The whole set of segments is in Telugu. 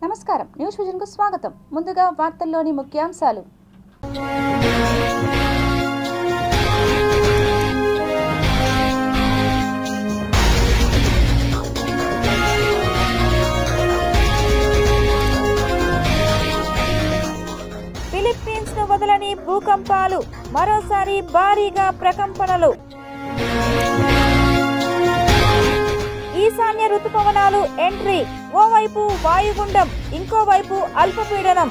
నమస్కారం, న్యూస్ విజన్ కు స్వాగతం. ముందుగా వార్తల్లోని ముఖ్యాంశాలు. ఫిలిప్పీన్స్ ను వదలని భూకంపాలు, మరోసారి భారీగా ప్రకంపనలు. ఈశాన్య ఋతుపవనాలు ఎంట్రీ, ఓవైపు వాయుగుండం, ఇంకోవైపు అల్పపీడనం.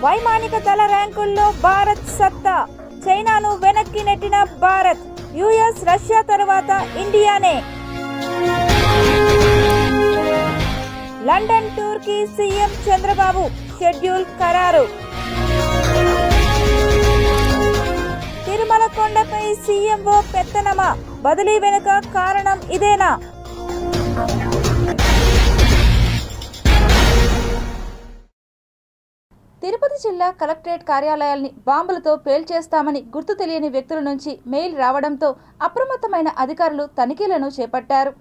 వైమానిక దళ ర్యాంకుల్లో భారత్ సత్తా, చైనాను వెనక్కి నెట్టిన భారత్. యుఎస్, రష్యా తర్వాత ఇండియానే. లండన్ టూర్ కి సీఎం చంద్రబాబు, షెడ్యూల్ ఖరారు. తిరుమల కొండపై సీఎంఓ పెత్తనమా, బదిలీ వెనుక కారణం ఇదేనా? తిరుపతి జిల్లా కలెక్టరేట్ కార్యాలయాల్ని బాంబులతో పేల్చేస్తామని గుర్తు తెలియని వ్యక్తుల నుంచి మెయిల్ రావడంతో అప్రమత్తమైన అధికారులు తనిఖీలను చేపట్టారు.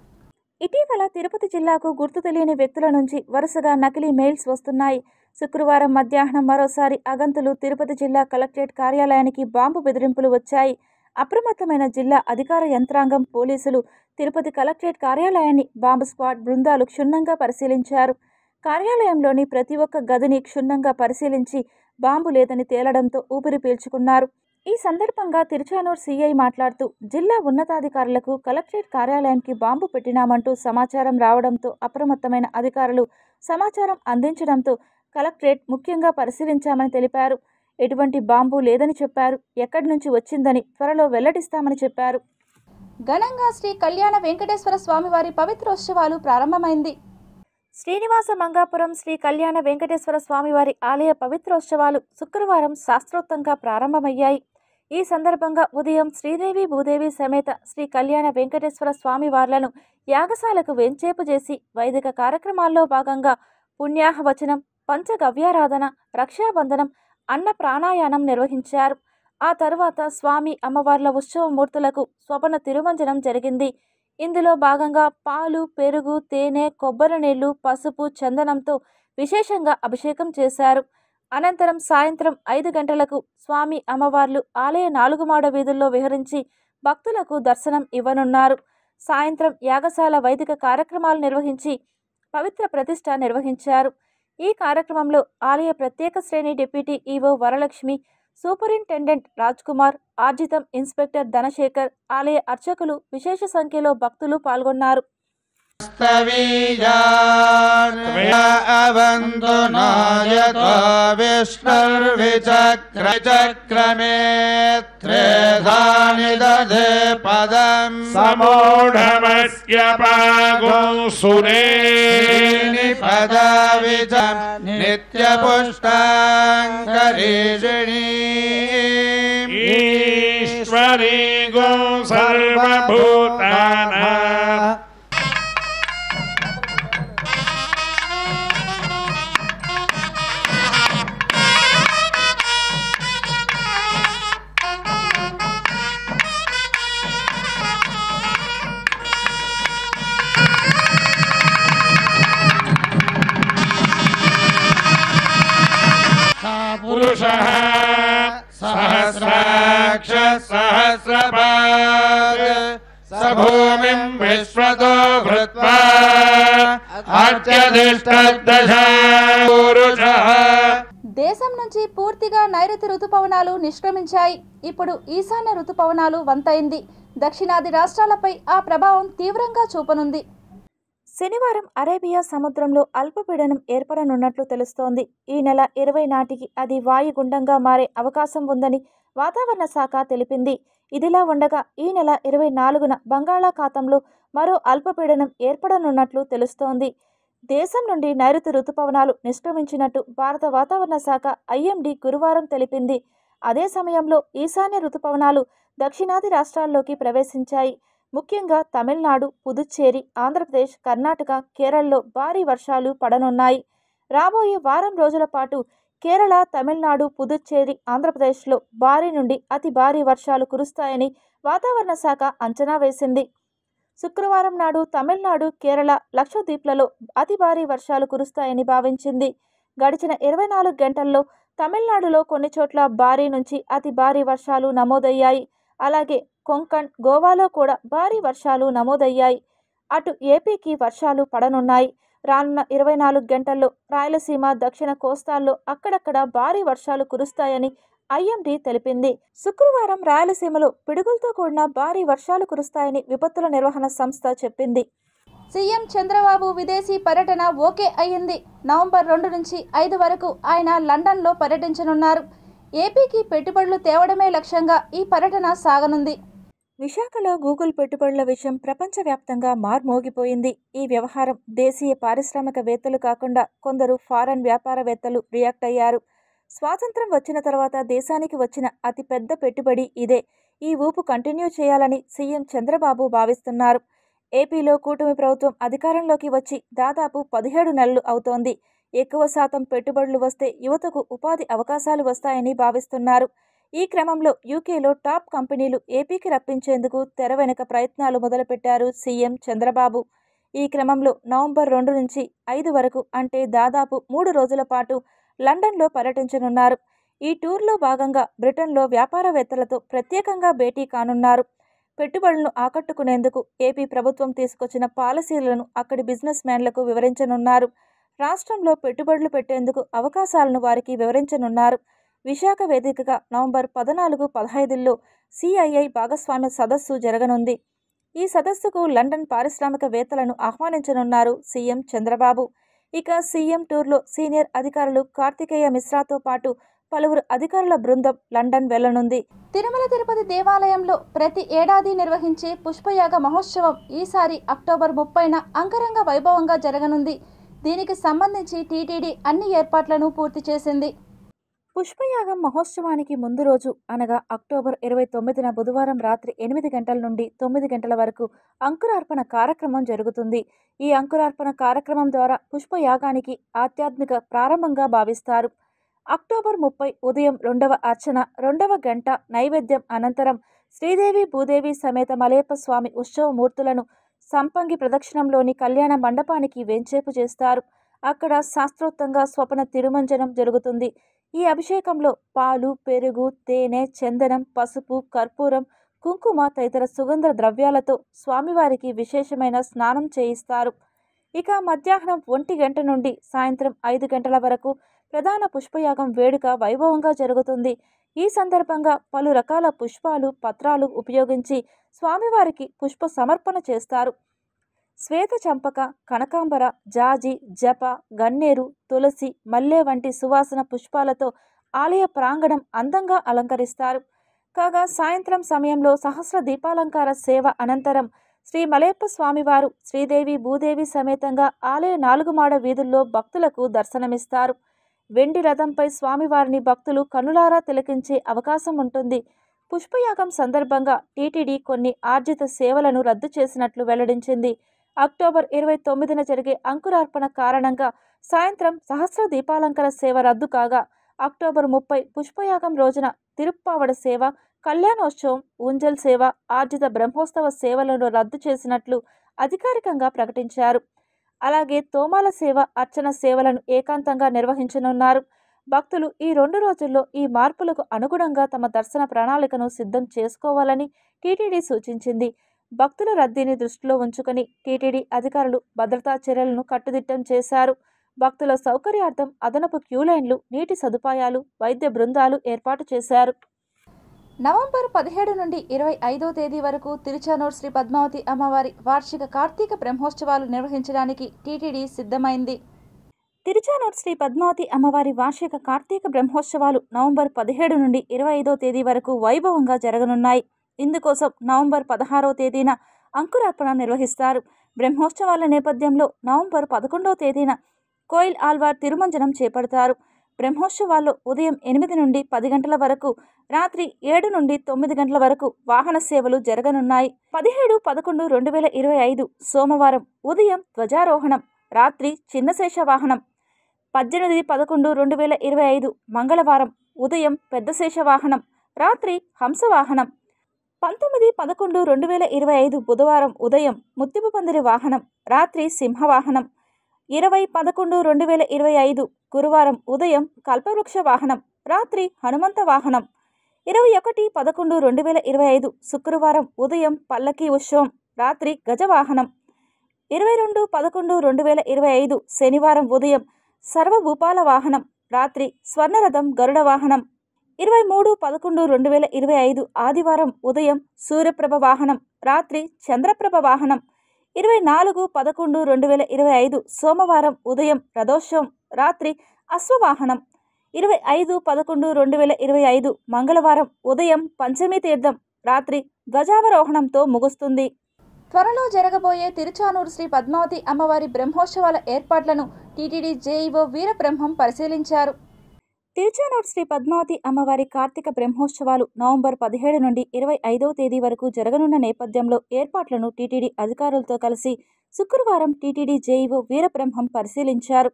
ఇటీవల తిరుపతి జిల్లాకు గుర్తు తెలియని వ్యక్తుల నుంచి వరుసగా నకిలీ మెయిల్స్ వస్తున్నాయి. శుక్రవారం మధ్యాహ్నం మరోసారి అగంతులు తిరుపతి జిల్లా కలెక్టరేట్ కార్యాలయానికి బాంబు బెదిరింపులు వచ్చాయి. అప్రమత్తమైన జిల్లా అధికార యంత్రాంగం, పోలీసులు తిరుపతి కలెక్టరేట్ కార్యాలయాన్ని బాంబు స్క్వాడ్ బృందాలు క్షుణ్ణంగా పరిశీలించారు. కార్యాలయంలోని ప్రతి ఒక్క గదిని క్షుణ్ణంగా పరిశీలించి బాంబు లేదని తేలడంతో ఊపిరి పీల్చుకున్నారు. ఈ సందర్భంగా తిరుచానూరు సీఐ మాట్లాడుతూ, జిల్లా ఉన్నతాధికారులకు కలెక్టరేట్ కార్యాలయానికి బాంబు పెట్టినామంటూ సమాచారం రావడంతో అప్రమత్తమైన అధికారులు సమాచారం అందించడంతో కలెక్టరేట్ ముఖ్యంగా పరిశీలించామని తెలిపారు. ఎటువంటి బాంబు లేదని చెప్పారు. ఎక్కడి నుంచి వచ్చిందని త్వరలో వెల్లడిస్తామని చెప్పారు. ఘనంగా శ్రీ కళ్యాణ వెంకటేశ్వర స్వామివారి పవిత్రోత్సవాలు ప్రారంభమైంది. శ్రీనివాస మంగాపురం శ్రీ కళ్యాణ వెంకటేశ్వర స్వామివారి ఆలయ పవిత్రోత్సవాలు శుక్రవారం శాస్త్రోక్తంగా ప్రారంభమయ్యాయి. ఈ సందర్భంగా ఉదయం శ్రీదేవి భూదేవి సమేత శ్రీ కళ్యాణ వెంకటేశ్వర స్వామివార్లను యాగశాలకు వెంచేపు చేసి వైదిక కార్యక్రమాల్లో భాగంగా పుణ్యాహవచనం, పంచగవ్యారాధన, రక్షాబంధనం, అన్న ప్రాణాయానం నిర్వహించారు. ఆ తరువాత స్వామి అమ్మవార్ల ఉత్సవమూర్తులకు స్వపన తిరుమంజనం జరిగింది. ఇందులో భాగంగా పాలు, పెరుగు, తేనె, కొబ్బరి నీళ్లు, పసుపు, చందనంతో విశేషంగా అభిషేకం చేశారు. అనంతరం సాయంత్రం 5 గంటలకు స్వామి అమ్మవార్లు ఆలయ 4 మాడ వీధుల్లో విహరించి భక్తులకు దర్శనం ఇవ్వనున్నారు. సాయంత్రం యాగశాల వైదిక కార్యక్రమాలు నిర్వహించి పవిత్ర ప్రతిష్ఠ నిర్వహించారు. ఈ కార్యక్రమంలో ఆలయ ప్రత్యేక శ్రేణి deputy EO Varalakshmi, superintendent Raj Kumar, ఆర్జితం ఇన్స్పెక్టర్ ధనశేఖర్, ఆలయ అర్చకులు, విశేష సంఖ్యలో భక్తులు పాల్గొన్నారు. ఈశ్వరీ గో సర్వభూతానాం పురుషః సహస్రాక్ష సహస్రపాద్ సభూమిం విశ్వతో భృత్వా అత్యధిష్ఠదశ. దేశం నుంచి పూర్తిగా నైరుతి ఋతుపవనాలు నిష్క్రమించాయి. ఇప్పుడు ఈశాన్య ఋతుపవనాలు వంతైంది. దక్షిణాది రాష్ట్రాలపై ఆ ప్రభావం తీవ్రంగా చూపనుంది. శనివారం అరేబియా సముద్రంలో అల్పపీడనం ఏర్పడనున్నట్లు తెలుస్తోంది. ఈ నెల 20 నాటికి అది వాయుగుండంగా మారే అవకాశం ఉందని వాతావరణ శాఖ తెలిపింది. ఇదిలా ఉండగా ఈ నెల 24న బంగాళాఖాతంలో మరో అల్పపీడనం ఏర్పడనున్నట్లు తెలుస్తోంది. దేశం నుండి నైరుతి ఋతుపవనాలు నిష్క్రమించినట్టు భారత వాతావరణ శాఖ ఐఎండీ గురువారం తెలిపింది. అదే సమయంలో ఈశాన్య ఋతుపవనాలు దక్షిణాది రాష్ట్రాల్లోకి ప్రవేశించాయి. ముఖ్యంగా తమిళనాడు, పుదుచ్చేరి, ఆంధ్రప్రదేశ్, కర్ణాటక, కేరళలో భారీ వర్షాలు పడనున్నాయి. రాబోయే వారం రోజుల పాటు కేరళ, తమిళనాడు, పుదుచ్చేరి, ఆంధ్రప్రదేశ్లో భారీ నుండి అతి భారీ వర్షాలు కురుస్తాయని వాతావరణ శాఖ అంచనా వేసింది. శుక్రవారం నాడు తమిళనాడు, కేరళ, లక్షద్వీప్లలో అతి భారీ వర్షాలు కురుస్తాయని భావించింది. గడిచిన 24 గంటల్లో తమిళనాడులో కొన్ని చోట్ల భారీ నుంచి అతి భారీ వర్షాలు నమోదయ్యాయి. అలాగే కొంకణ్, గోవాలో కూడా భారీ వర్షాలు నమోదయ్యాయి. అటు ఏపీకి వర్షాలు పడనున్నాయి. రానున్న 24 గంటల్లో రాయలసీమ, దక్షిణ కోస్తాల్లో అక్కడక్కడ భారీ వర్షాలు కురుస్తాయని ఐఎండీ తెలిపింది. శుక్రవారం రాయలసీమలో పిడుగులతో కూడిన భారీ వర్షాలు కురుస్తాయని విపత్తుల నిర్వహణ సంస్థ చెప్పింది. సీఎం చంద్రబాబు విదేశీ పర్యటన ఓకే అయ్యింది. నవంబర్ 2 నుంచి 5 వరకు ఆయన లండన్లో పర్యటించనున్నారు. ఏపీకి పెట్టుబడులు తేవడమే లక్ష్యంగా ఈ పర్యటన సాగనుంది. విశాఖలో గూగుల్ పెట్టుబడుల విషయం ప్రపంచవ్యాప్తంగా మార్మోగిపోయింది. ఈ వ్యవహారం దేశీయ పారిశ్రామికవేత్తలు కాకుండా కొందరు ఫారెన్ వ్యాపారవేత్తలు రియాక్ట్ అయ్యారు. స్వాతంత్రం వచ్చిన తర్వాత దేశానికి వచ్చిన అతిపెద్ద పెట్టుబడి ఇదే. ఈ ఊపు కంటిన్యూ చేయాలని సీఎం చంద్రబాబు భావిస్తున్నారు. ఏపీలో కూటమి ప్రభుత్వం అధికారంలోకి వచ్చి దాదాపు 17 నెలలు అవుతోంది. ఎక్కువ శాతం పెట్టుబడులు వస్తే యువతకు ఉపాధి అవకాశాలు వస్తాయని భావిస్తున్నారు. ఈ క్రమంలో యూకేలో టాప్ కంపెనీలు ఏపీకి రప్పించేందుకు తెర వెనుక ప్రయత్నాలు మొదలుపెట్టారు సీఎం చంద్రబాబు. ఈ క్రమంలో నవంబర్ 2 నుంచి 5 వరకు అంటే దాదాపు 3 రోజుల పాటు లండన్లో పర్యటించనున్నారు. ఈ టూర్లో భాగంగా బ్రిటన్లో వ్యాపారవేత్తలతో ప్రత్యేకంగా భేటీ కానున్నారు. పెట్టుబడులను ఆకట్టుకునేందుకు ఏపీ ప్రభుత్వం తీసుకొచ్చిన పాలసీలను అక్కడి బిజినెస్ మ్యాన్లకు వివరించనున్నారు. రాష్ట్రంలో పెట్టుబడులు పెట్టేందుకు అవకాశాలను వారికి వివరించనున్నారు. విశాఖ వేదికగా నవంబర్ 14, 15లో సిఐఐ భాగస్వామ్య సదస్సు జరగనుంది. ఈ సదస్సుకు లండన్ పారిశ్రామికవేత్తలను ఆహ్వానించనున్నారు సీఎం చంద్రబాబు. ఇక సీఎం టూర్లో సీనియర్ అధికారులు కార్తికేయ మిశ్రాతో పాటు పలువురు అధికారుల బృందం లండన్ వెళ్లనుంది. తిరుమల తిరుపతి దేవాలయంలో ప్రతి ఏడాది నిర్వహించే పుష్పయాగ మహోత్సవం ఈసారి అక్టోబర్ 30న అంగరంగ వైభవంగా జరగనుంది. దీనికి సంబంధించి టీటీడీ అన్ని ఏర్పాట్లను పూర్తి చేసింది. పుష్పయాగం మహోత్సవానికి ముందు రోజు అనగా అక్టోబర్ 29న బుధవారం రాత్రి 8 గంటల నుండి 9 గంటల వరకు అంకురార్పణ కార్యక్రమం జరుగుతుంది. ఈ అంకురార్పణ కార్యక్రమం ద్వారా పుష్పయాగానికి ఆధ్యాత్మిక ప్రారంభంగా భావిస్తారు. అక్టోబర్ 30 ఉదయం 2వ అర్చన, 2వ గంట నైవేద్యం అనంతరం శ్రీదేవి భూదేవి సమేత మలయప్ప స్వామి ఉత్సవమూర్తులను సంపంగి ప్రదక్షిణంలోని కళ్యాణ మండపానికి వెంచేపు చేస్తారు. అక్కడ శాస్త్రోక్తంగా స్వప్న తిరుమంజనం జరుగుతుంది. ఈ అభిషేకంలో పాలు, పెరుగు, తేనె, చందనం, పసుపు, కర్పూరం, కుంకుమ తదితర సుగంధ ద్రవ్యాలతో స్వామివారికి విశేషమైన స్నానం చేయిస్తారు. ఇక మధ్యాహ్నం 1 గంట నుండి సాయంత్రం 5 గంటల వరకు ప్రధాన పుష్పయాగం వేడుక వైభవంగా జరుగుతుంది. ఈ సందర్భంగా పలు రకాల పుష్పాలు, పత్రాలు ఉపయోగించి స్వామివారికి పుష్ప సమర్పణ చేస్తారు. శ్వేత చంపక, కనకాంబర, జాజి, జప, గన్నేరు, తులసి, మల్లె వంటి సువాసన పుష్పాలతో ఆలయ ప్రాంగణం అందంగా అలంకరిస్తారు. కాగా సాయంత్రం సమయంలో సహస్ర దీపాలంకార సేవ అనంతరం శ్రీ మలయప్ప స్వామివారు శ్రీదేవి భూదేవి సమేతంగా ఆలయ 4 మాడ వీధుల్లో భక్తులకు దర్శనమిస్తారు. వెండి రథంపై స్వామివారిని భక్తులు కనులారా తిలకించే అవకాశం ఉంటుంది. పుష్పయాగం సందర్భంగా టీటీడీ కొన్ని ఆర్జిత సేవలను రద్దు చేసినట్లు వెల్లడించింది. అక్టోబర్ 29న జరిగే అంకురార్పణ కారణంగా సాయంత్రం సహస్ర దీపాలంకర సేవ రద్దు కాగా అక్టోబర్ 30 పుష్పయాగం రోజున తిరుప్పావడ సేవ, కళ్యాణోత్సవం, ఊంజల్ సేవ, ఆర్జిత బ్రహ్మోత్సవ సేవలను రద్దు చేసినట్లు అధికారికంగా ప్రకటించారు. అలాగే తోమాల సేవ, అర్చన సేవలను ఏకాంతంగా నిర్వహించనున్నారు. భక్తులు ఈ 2 రోజుల్లో ఈ మార్పులకు అనుగుణంగా తమ దర్శన ప్రణాళికను సిద్ధం చేసుకోవాలని టీటీడీ సూచించింది. భక్తుల రద్దీని దృష్టిలో ఉంచుకొని టీటీడీ అధికారులు భద్రతా చర్యలను కట్టుదిట్టం చేశారు. భక్తుల సౌకర్యార్థం అదనపు క్యూలైన్లు, నీటి సదుపాయాలు, వైద్య బృందాలు ఏర్పాటు చేశారు. నవంబర్ 17 నుండి 25వ తేదీ వరకు తిరుచానూర్ శ్రీ పద్మావతి అమ్మవారి వార్షిక కార్తీక బ్రహ్మోత్సవాలు నిర్వహించడానికి టీటీడీ సిద్ధమైంది. తిరుచానూర్ శ్రీ పద్మావతి అమ్మవారి వార్షిక కార్తీక బ్రహ్మోత్సవాలు నవంబర్ 17 నుండి 25వ తేదీ వరకు వైభవంగా జరగనున్నాయి. ఇందుకోసం నవంబర్ 16వ తేదీన అంకురార్పణ నిర్వహిస్తారు. బ్రహ్మోత్సవాల నేపథ్యంలో నవంబర్ 11వ తేదీన కోయిల్ ఆల్వార్ తిరుమంజనం చేపడతారు. బ్రహ్మోత్సవాల్లో ఉదయం 8 నుండి 10 గంటల వరకు, రాత్రి 7 నుండి 9 గంటల వరకు వాహన సేవలు జరగనున్నాయి. 17-11-2025 సోమవారం ఉదయం ధ్వజారోహణం, రాత్రి చిన్నశేష వాహనం. 18-11-2025 మంగళవారం ఉదయం పెద్దశేష వాహనం, రాత్రి హంసవాహనం. 19/11/2025 బుధవారం ఉదయం ముత్తిపు పందిరి వాహనం, రాత్రి సింహవాహనం. 20/11/2025 గురువారం ఉదయం కల్పవృక్ష వాహనం, రాత్రి హనుమంత వాహనం. 21/11/2025 శుక్రవారం ఉదయం పల్లకీ ఉత్సవం, రాత్రి గజవాహనం. 22/11/2025 శనివారం ఉదయం సర్వభూపాల వాహనం, రాత్రి స్వర్ణరథం గరుడ వాహనం. 23/11/2025 ఆదివారం ఉదయం సూర్యప్రభ వాహనం, రాత్రి చంద్రప్రభ వాహనం. 24/11/2025 సోమవారం ఉదయం రథోత్సవం, రాత్రి అశ్వవాహనం. 25/11/2025 మంగళవారం ఉదయం పంచమీ తీర్థం, రాత్రి ధ్వజావరోహణంతో ముగుస్తుంది. త్వరలో జరగబోయే తిరుచానూరు శ్రీ పద్మావతి అమ్మవారి బ్రహ్మోత్సవాల ఏర్పాట్లను టీటీడీ జేఈఓ వీరబ్రహ్మం పరిశీలించారు. తిరుచానూరు శ్రీ పద్మావతి అమ్మవారి కార్తీక బ్రహ్మోత్సవాలు నవంబర్ 17 నుండి 25వ తేదీ వరకు జరగనున్న నేపథ్యంలో ఏర్పాట్లను టీటీడీ అధికారులతో కలిసి శుక్రవారం టీటీడీ జేఈఓ వీరబ్రహ్మం పరిశీలించారు.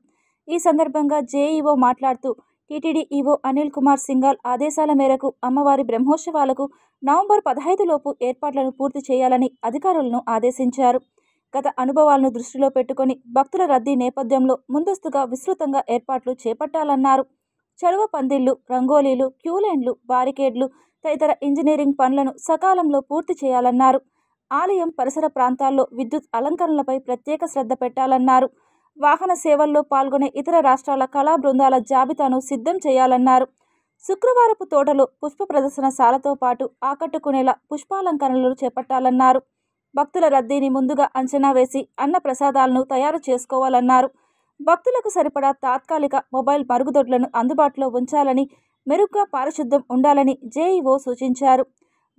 ఈ సందర్భంగా జేఈఓ మాట్లాడుతూ టీటీడీ ఈవో అనిల్ కుమార్ సింఘాల్ ఆదేశాల మేరకు అమ్మవారి బ్రహ్మోత్సవాలకు నవంబర్ 15 లోపు ఏర్పాట్లను పూర్తి చేయాలని అధికారులను ఆదేశించారు. గత అనుభవాలను దృష్టిలో పెట్టుకుని భక్తుల రద్దీ నేపథ్యంలో ముందస్తుగా విస్తృతంగా ఏర్పాట్లు చేపట్టాలన్నారు. చలువ పందిళ్లు, రంగోలీలు, క్యూలైన్లు, బారికేడ్లు తదితర ఇంజనీరింగ్ పనులను సకాలంలో పూర్తి చేయాలన్నారు. ఆలయం పరిసర ప్రాంతాల్లో విద్యుత్ అలంకరణలపై ప్రత్యేక శ్రద్ధ పెట్టాలన్నారు. వాహన సేవల్లో పాల్గొనే ఇతర రాష్ట్రాల కళా బృందాల జాబితాను సిద్ధం చేయాలన్నారు. శుక్రవారపు తోటలో పుష్ప ప్రదర్శనశాలతో పాటు ఆకట్టుకునేలా పుష్పాలంకరణలు చేపట్టాలన్నారు. భక్తుల రద్దీని ముందుగా అంచనా వేసి అన్న ప్రసాదాలను తయారు చేసుకోవాలన్నారు. భక్తులకు సరిపడా తాత్కాలిక మొబైల్ మరుగుదొడ్లను అందుబాటులో ఉంచాలని, మెరుగ్గా పారిశుద్ధ్యం ఉండాలని జేఈఓ సూచించారు.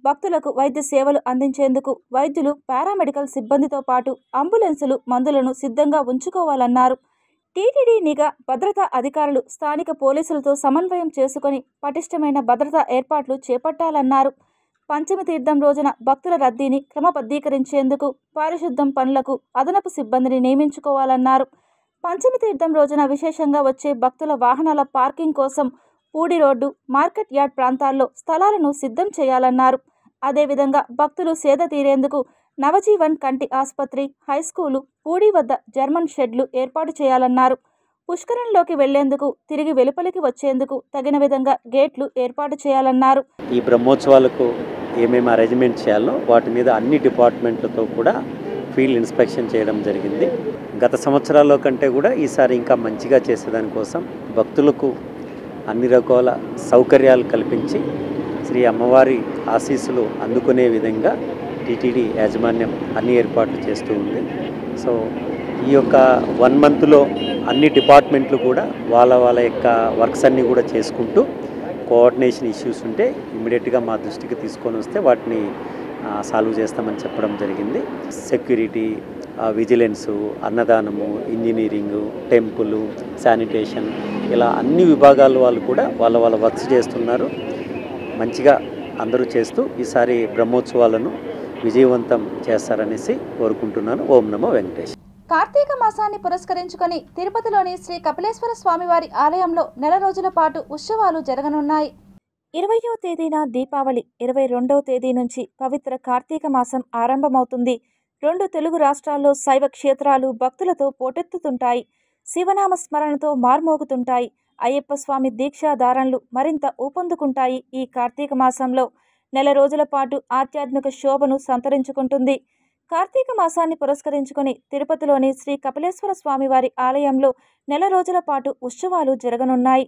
భక్తులకు వైద్య సేవలు అందించేందుకు వైద్యులు, పారామెడికల్ సిబ్బందితో పాటు అంబులెన్సులు, మందులను సిద్ధంగా ఉంచుకోవాలన్నారు. టీటీడీ నిఘా, భద్రతా అధికారులు స్థానిక పోలీసులతో సమన్వయం చేసుకుని పటిష్టమైన భద్రతా ఏర్పాట్లు చేపట్టాలన్నారు. పంచమి తీర్థం రోజున భక్తుల రద్దీని క్రమబద్ధీకరించేందుకు పారిశుద్ధ్యం పనులకు అదనపు సిబ్బందిని నియమించుకోవాలన్నారు. పంచమి తీర్థం రోజున విశేషంగా వచ్చే భక్తుల వాహనాల పార్కింగ్ కోసం పూడి రోడ్డు, మార్కెట్ యార్డ్ ప్రాంతాల్లో స్థలాలను సిద్ధం చేయాలన్నారు. అదేవిధంగా భక్తులు సేద తీరేందుకు నవజీవన్ కంటి ఆసుపత్రి, హైస్కూలు, పూడి వద్ద జర్మన్ షెడ్లు ఏర్పాటు చేయాలన్నారు. పుష్కరంలోకి వెళ్లేందుకు, తిరిగి వెలుపలికి వచ్చేందుకు తగిన విధంగా గేట్లు ఏర్పాటు చేయాలన్నారు. ఈ బ్రహ్మోత్సవాలకు ఏమేమి అరేంజ్మెంట్ చేయాలో వాటి మీద అన్ని డిపార్ట్మెంట్లతో కూడా ఫీల్డ్ ఇన్స్పెక్షన్ చేయడం జరిగింది. గత సంవత్సరాల్లో కంటే కూడా ఈసారి ఇంకా మంచిగా చేసేదానికోసం భక్తులకు అన్ని రకాల సౌకర్యాలు కల్పించి శ్రీ అమ్మవారి ఆశీస్సులు అందుకునే విధంగా టీటీడీ యాజమాన్యం అన్ని ఏర్పాట్లు చేస్తూ ఉంది. సో ఈ యొక్క 1 మంత్లో అన్ని డిపార్ట్మెంట్లు కూడా వాళ్ళ యొక్క వర్క్స్ అన్నీ కూడా చేసుకుంటూ కోఆర్డినేషన్ ఇష్యూస్ ఉంటే ఇమ్మీడియట్గా మా దృష్టికి తీసుకొని వస్తే వాటిని సాల్వ్ చేస్తామని చెప్పడం జరిగింది. సెక్యూరిటీ, విజిలెన్సు, అన్నదానము, ఇంజనీరింగు, టెంపుల్, శానిటేషన్ ఇలా అన్ని విభాగాల వాళ్ళు కూడా వాళ్ళ వర్క్స్ చేస్తున్నారు. మంచిగా అందరూ చేస్తూ ఈసారి బ్రహ్మోత్సవాలను విజయవంతం చేస్తారనేసి కోరుకుంటున్నాను. ఓం నమో వెంకటేష్. కార్తీక మాసాన్ని పురస్కరించుకొని తిరుపతిలోని శ్రీ కపిలేశ్వర స్వామివారి ఆలయంలో నెల రోజుల పాటు ఉత్సవాలు జరగనున్నాయి. 20వ తేదీన దీపావళి, 22వ తేదీ నుంచి పవిత్ర కార్తీక మాసం ఆరంభమవుతుంది. 2 తెలుగు రాష్ట్రాల్లో శైవ క్షేత్రాలు భక్తులతో పోటెత్తుతుంటాయి. శివనామ స్మరణతో మార్మోగుతుంటాయి. అయ్యప్ప స్వామి దీక్షాధారణలు మరింత ఊపందుకుంటాయి. ఈ కార్తీక మాసంలో నెల రోజుల పాటు ఆధ్యాత్మిక శోభను సంతరించుకుంటుంది. కార్తీక మాసాన్ని పురస్కరించుకుని తిరుపతిలోని శ్రీ కపిలేశ్వర స్వామివారి ఆలయంలో నెల రోజుల పాటు ఉత్సవాలు జరగనున్నాయి.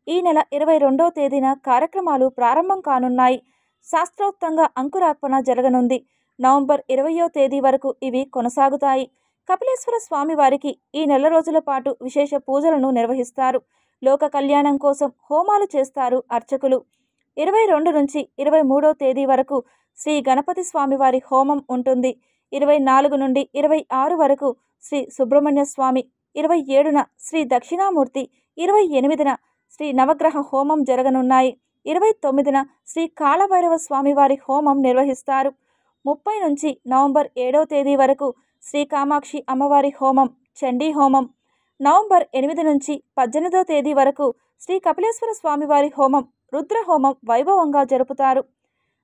ఈ నెల 22వ తేదీన కార్యక్రమాలు ప్రారంభం కానున్నాయి. శాస్త్రోక్తంగా అంకురార్పణ జరగనుంది. నవంబర్ 20వ తేదీ వరకు ఇవి కొనసాగుతాయి. కపిలేశ్వర స్వామివారికి ఈ నెల రోజుల పాటు విశేష పూజలను నిర్వహిస్తారు. లోక కళ్యాణం కోసం హోమాలు చేస్తారు అర్చకులు. 22 నుంచి 23వ తేదీ వరకు శ్రీ గణపతి స్వామివారి హోమం ఉంటుంది. 24 నుండి 26 వరకు శ్రీ సుబ్రహ్మణ్య స్వామి, 27న శ్రీ దక్షిణామూర్తి, 28న శ్రీ నవగ్రహ హోమం జరగనున్నాయి. 29న శ్రీ కాళభైరవ స్వామివారి హోమం నిర్వహిస్తారు. 30 నుంచి నవంబర్ 7వ తేదీ వరకు శ్రీ కామాక్షి అమ్మవారి హోమం, చండీ హోమం. నవంబర్ 8 నుంచి 18వ తేదీ వరకు శ్రీ కపిలేశ్వర స్వామివారి హోమం, రుద్ర హోమం వైభవంగా జరుపుతారు.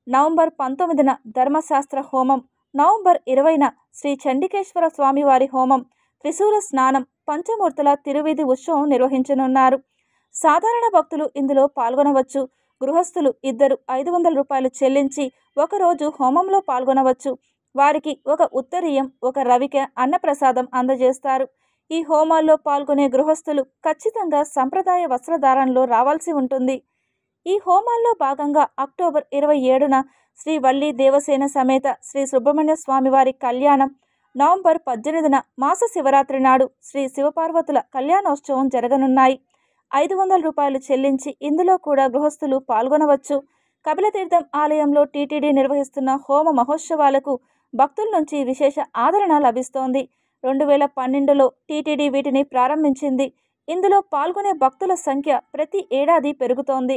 నవంబర్ 19న ధర్మశాస్త్ర హోమం, నవంబర్ 20న శ్రీ చండికేశ్వర స్వామివారి హోమం, త్రిశూల స్నానం, పంచమూర్తుల తిరువీధి ఉత్సవం నిర్వహించనున్నారు. సాధారణ భక్తులు ఇందులో పాల్గొనవచ్చు. గృహస్థులు ఇద్దరు 500 రూపాయలు చెల్లించి ఒకరోజు హోమంలో పాల్గొనవచ్చు. వారికి ఒక ఉత్తరీయం, ఒక రవిక అన్నప్రసాదం అందజేస్తారు. ఈ హోమాల్లో పాల్గొనే గృహస్థులు ఖచ్చితంగా సంప్రదాయ వస్త్రధారణలో రావాల్సి ఉంటుంది. ఈ హోమాల్లో భాగంగా అక్టోబర్ 27న శ్రీ వల్లి దేవసేన సమేత శ్రీ సుబ్రహ్మణ్య స్వామివారి కళ్యాణం, నవంబర్ 18న మాస శివరాత్రి నాడు శ్రీ శివపార్వతుల కళ్యాణోత్సవం జరగనున్నాయి. 500 రూపాయలు చెల్లించి ఇందులో కూడా గృహస్థులు పాల్గొనవచ్చు. కపిలతీర్థం ఆలయంలో టీటీడీ నిర్వహిస్తున్న హోమ మహోత్సవాలకు భక్తుల నుంచి విశేష ఆదరణ లభిస్తోంది. 2012లో టీటీడీ వీటిని ప్రారంభించింది. ఇందులో పాల్గొనే భక్తుల సంఖ్య ప్రతి ఏడాది పెరుగుతోంది.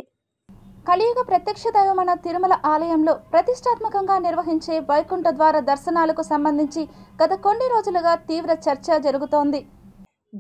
కలియుగ ప్రత్యక్ష దైవమైన తిరుమల ఆలయంలో ప్రతిష్టాత్మకంగా నిర్వహించే వైకుంఠ ద్వార దర్శనాలకు సంబంధించి గత కొన్ని రోజులుగా తీవ్ర చర్చ జరుగుతోంది.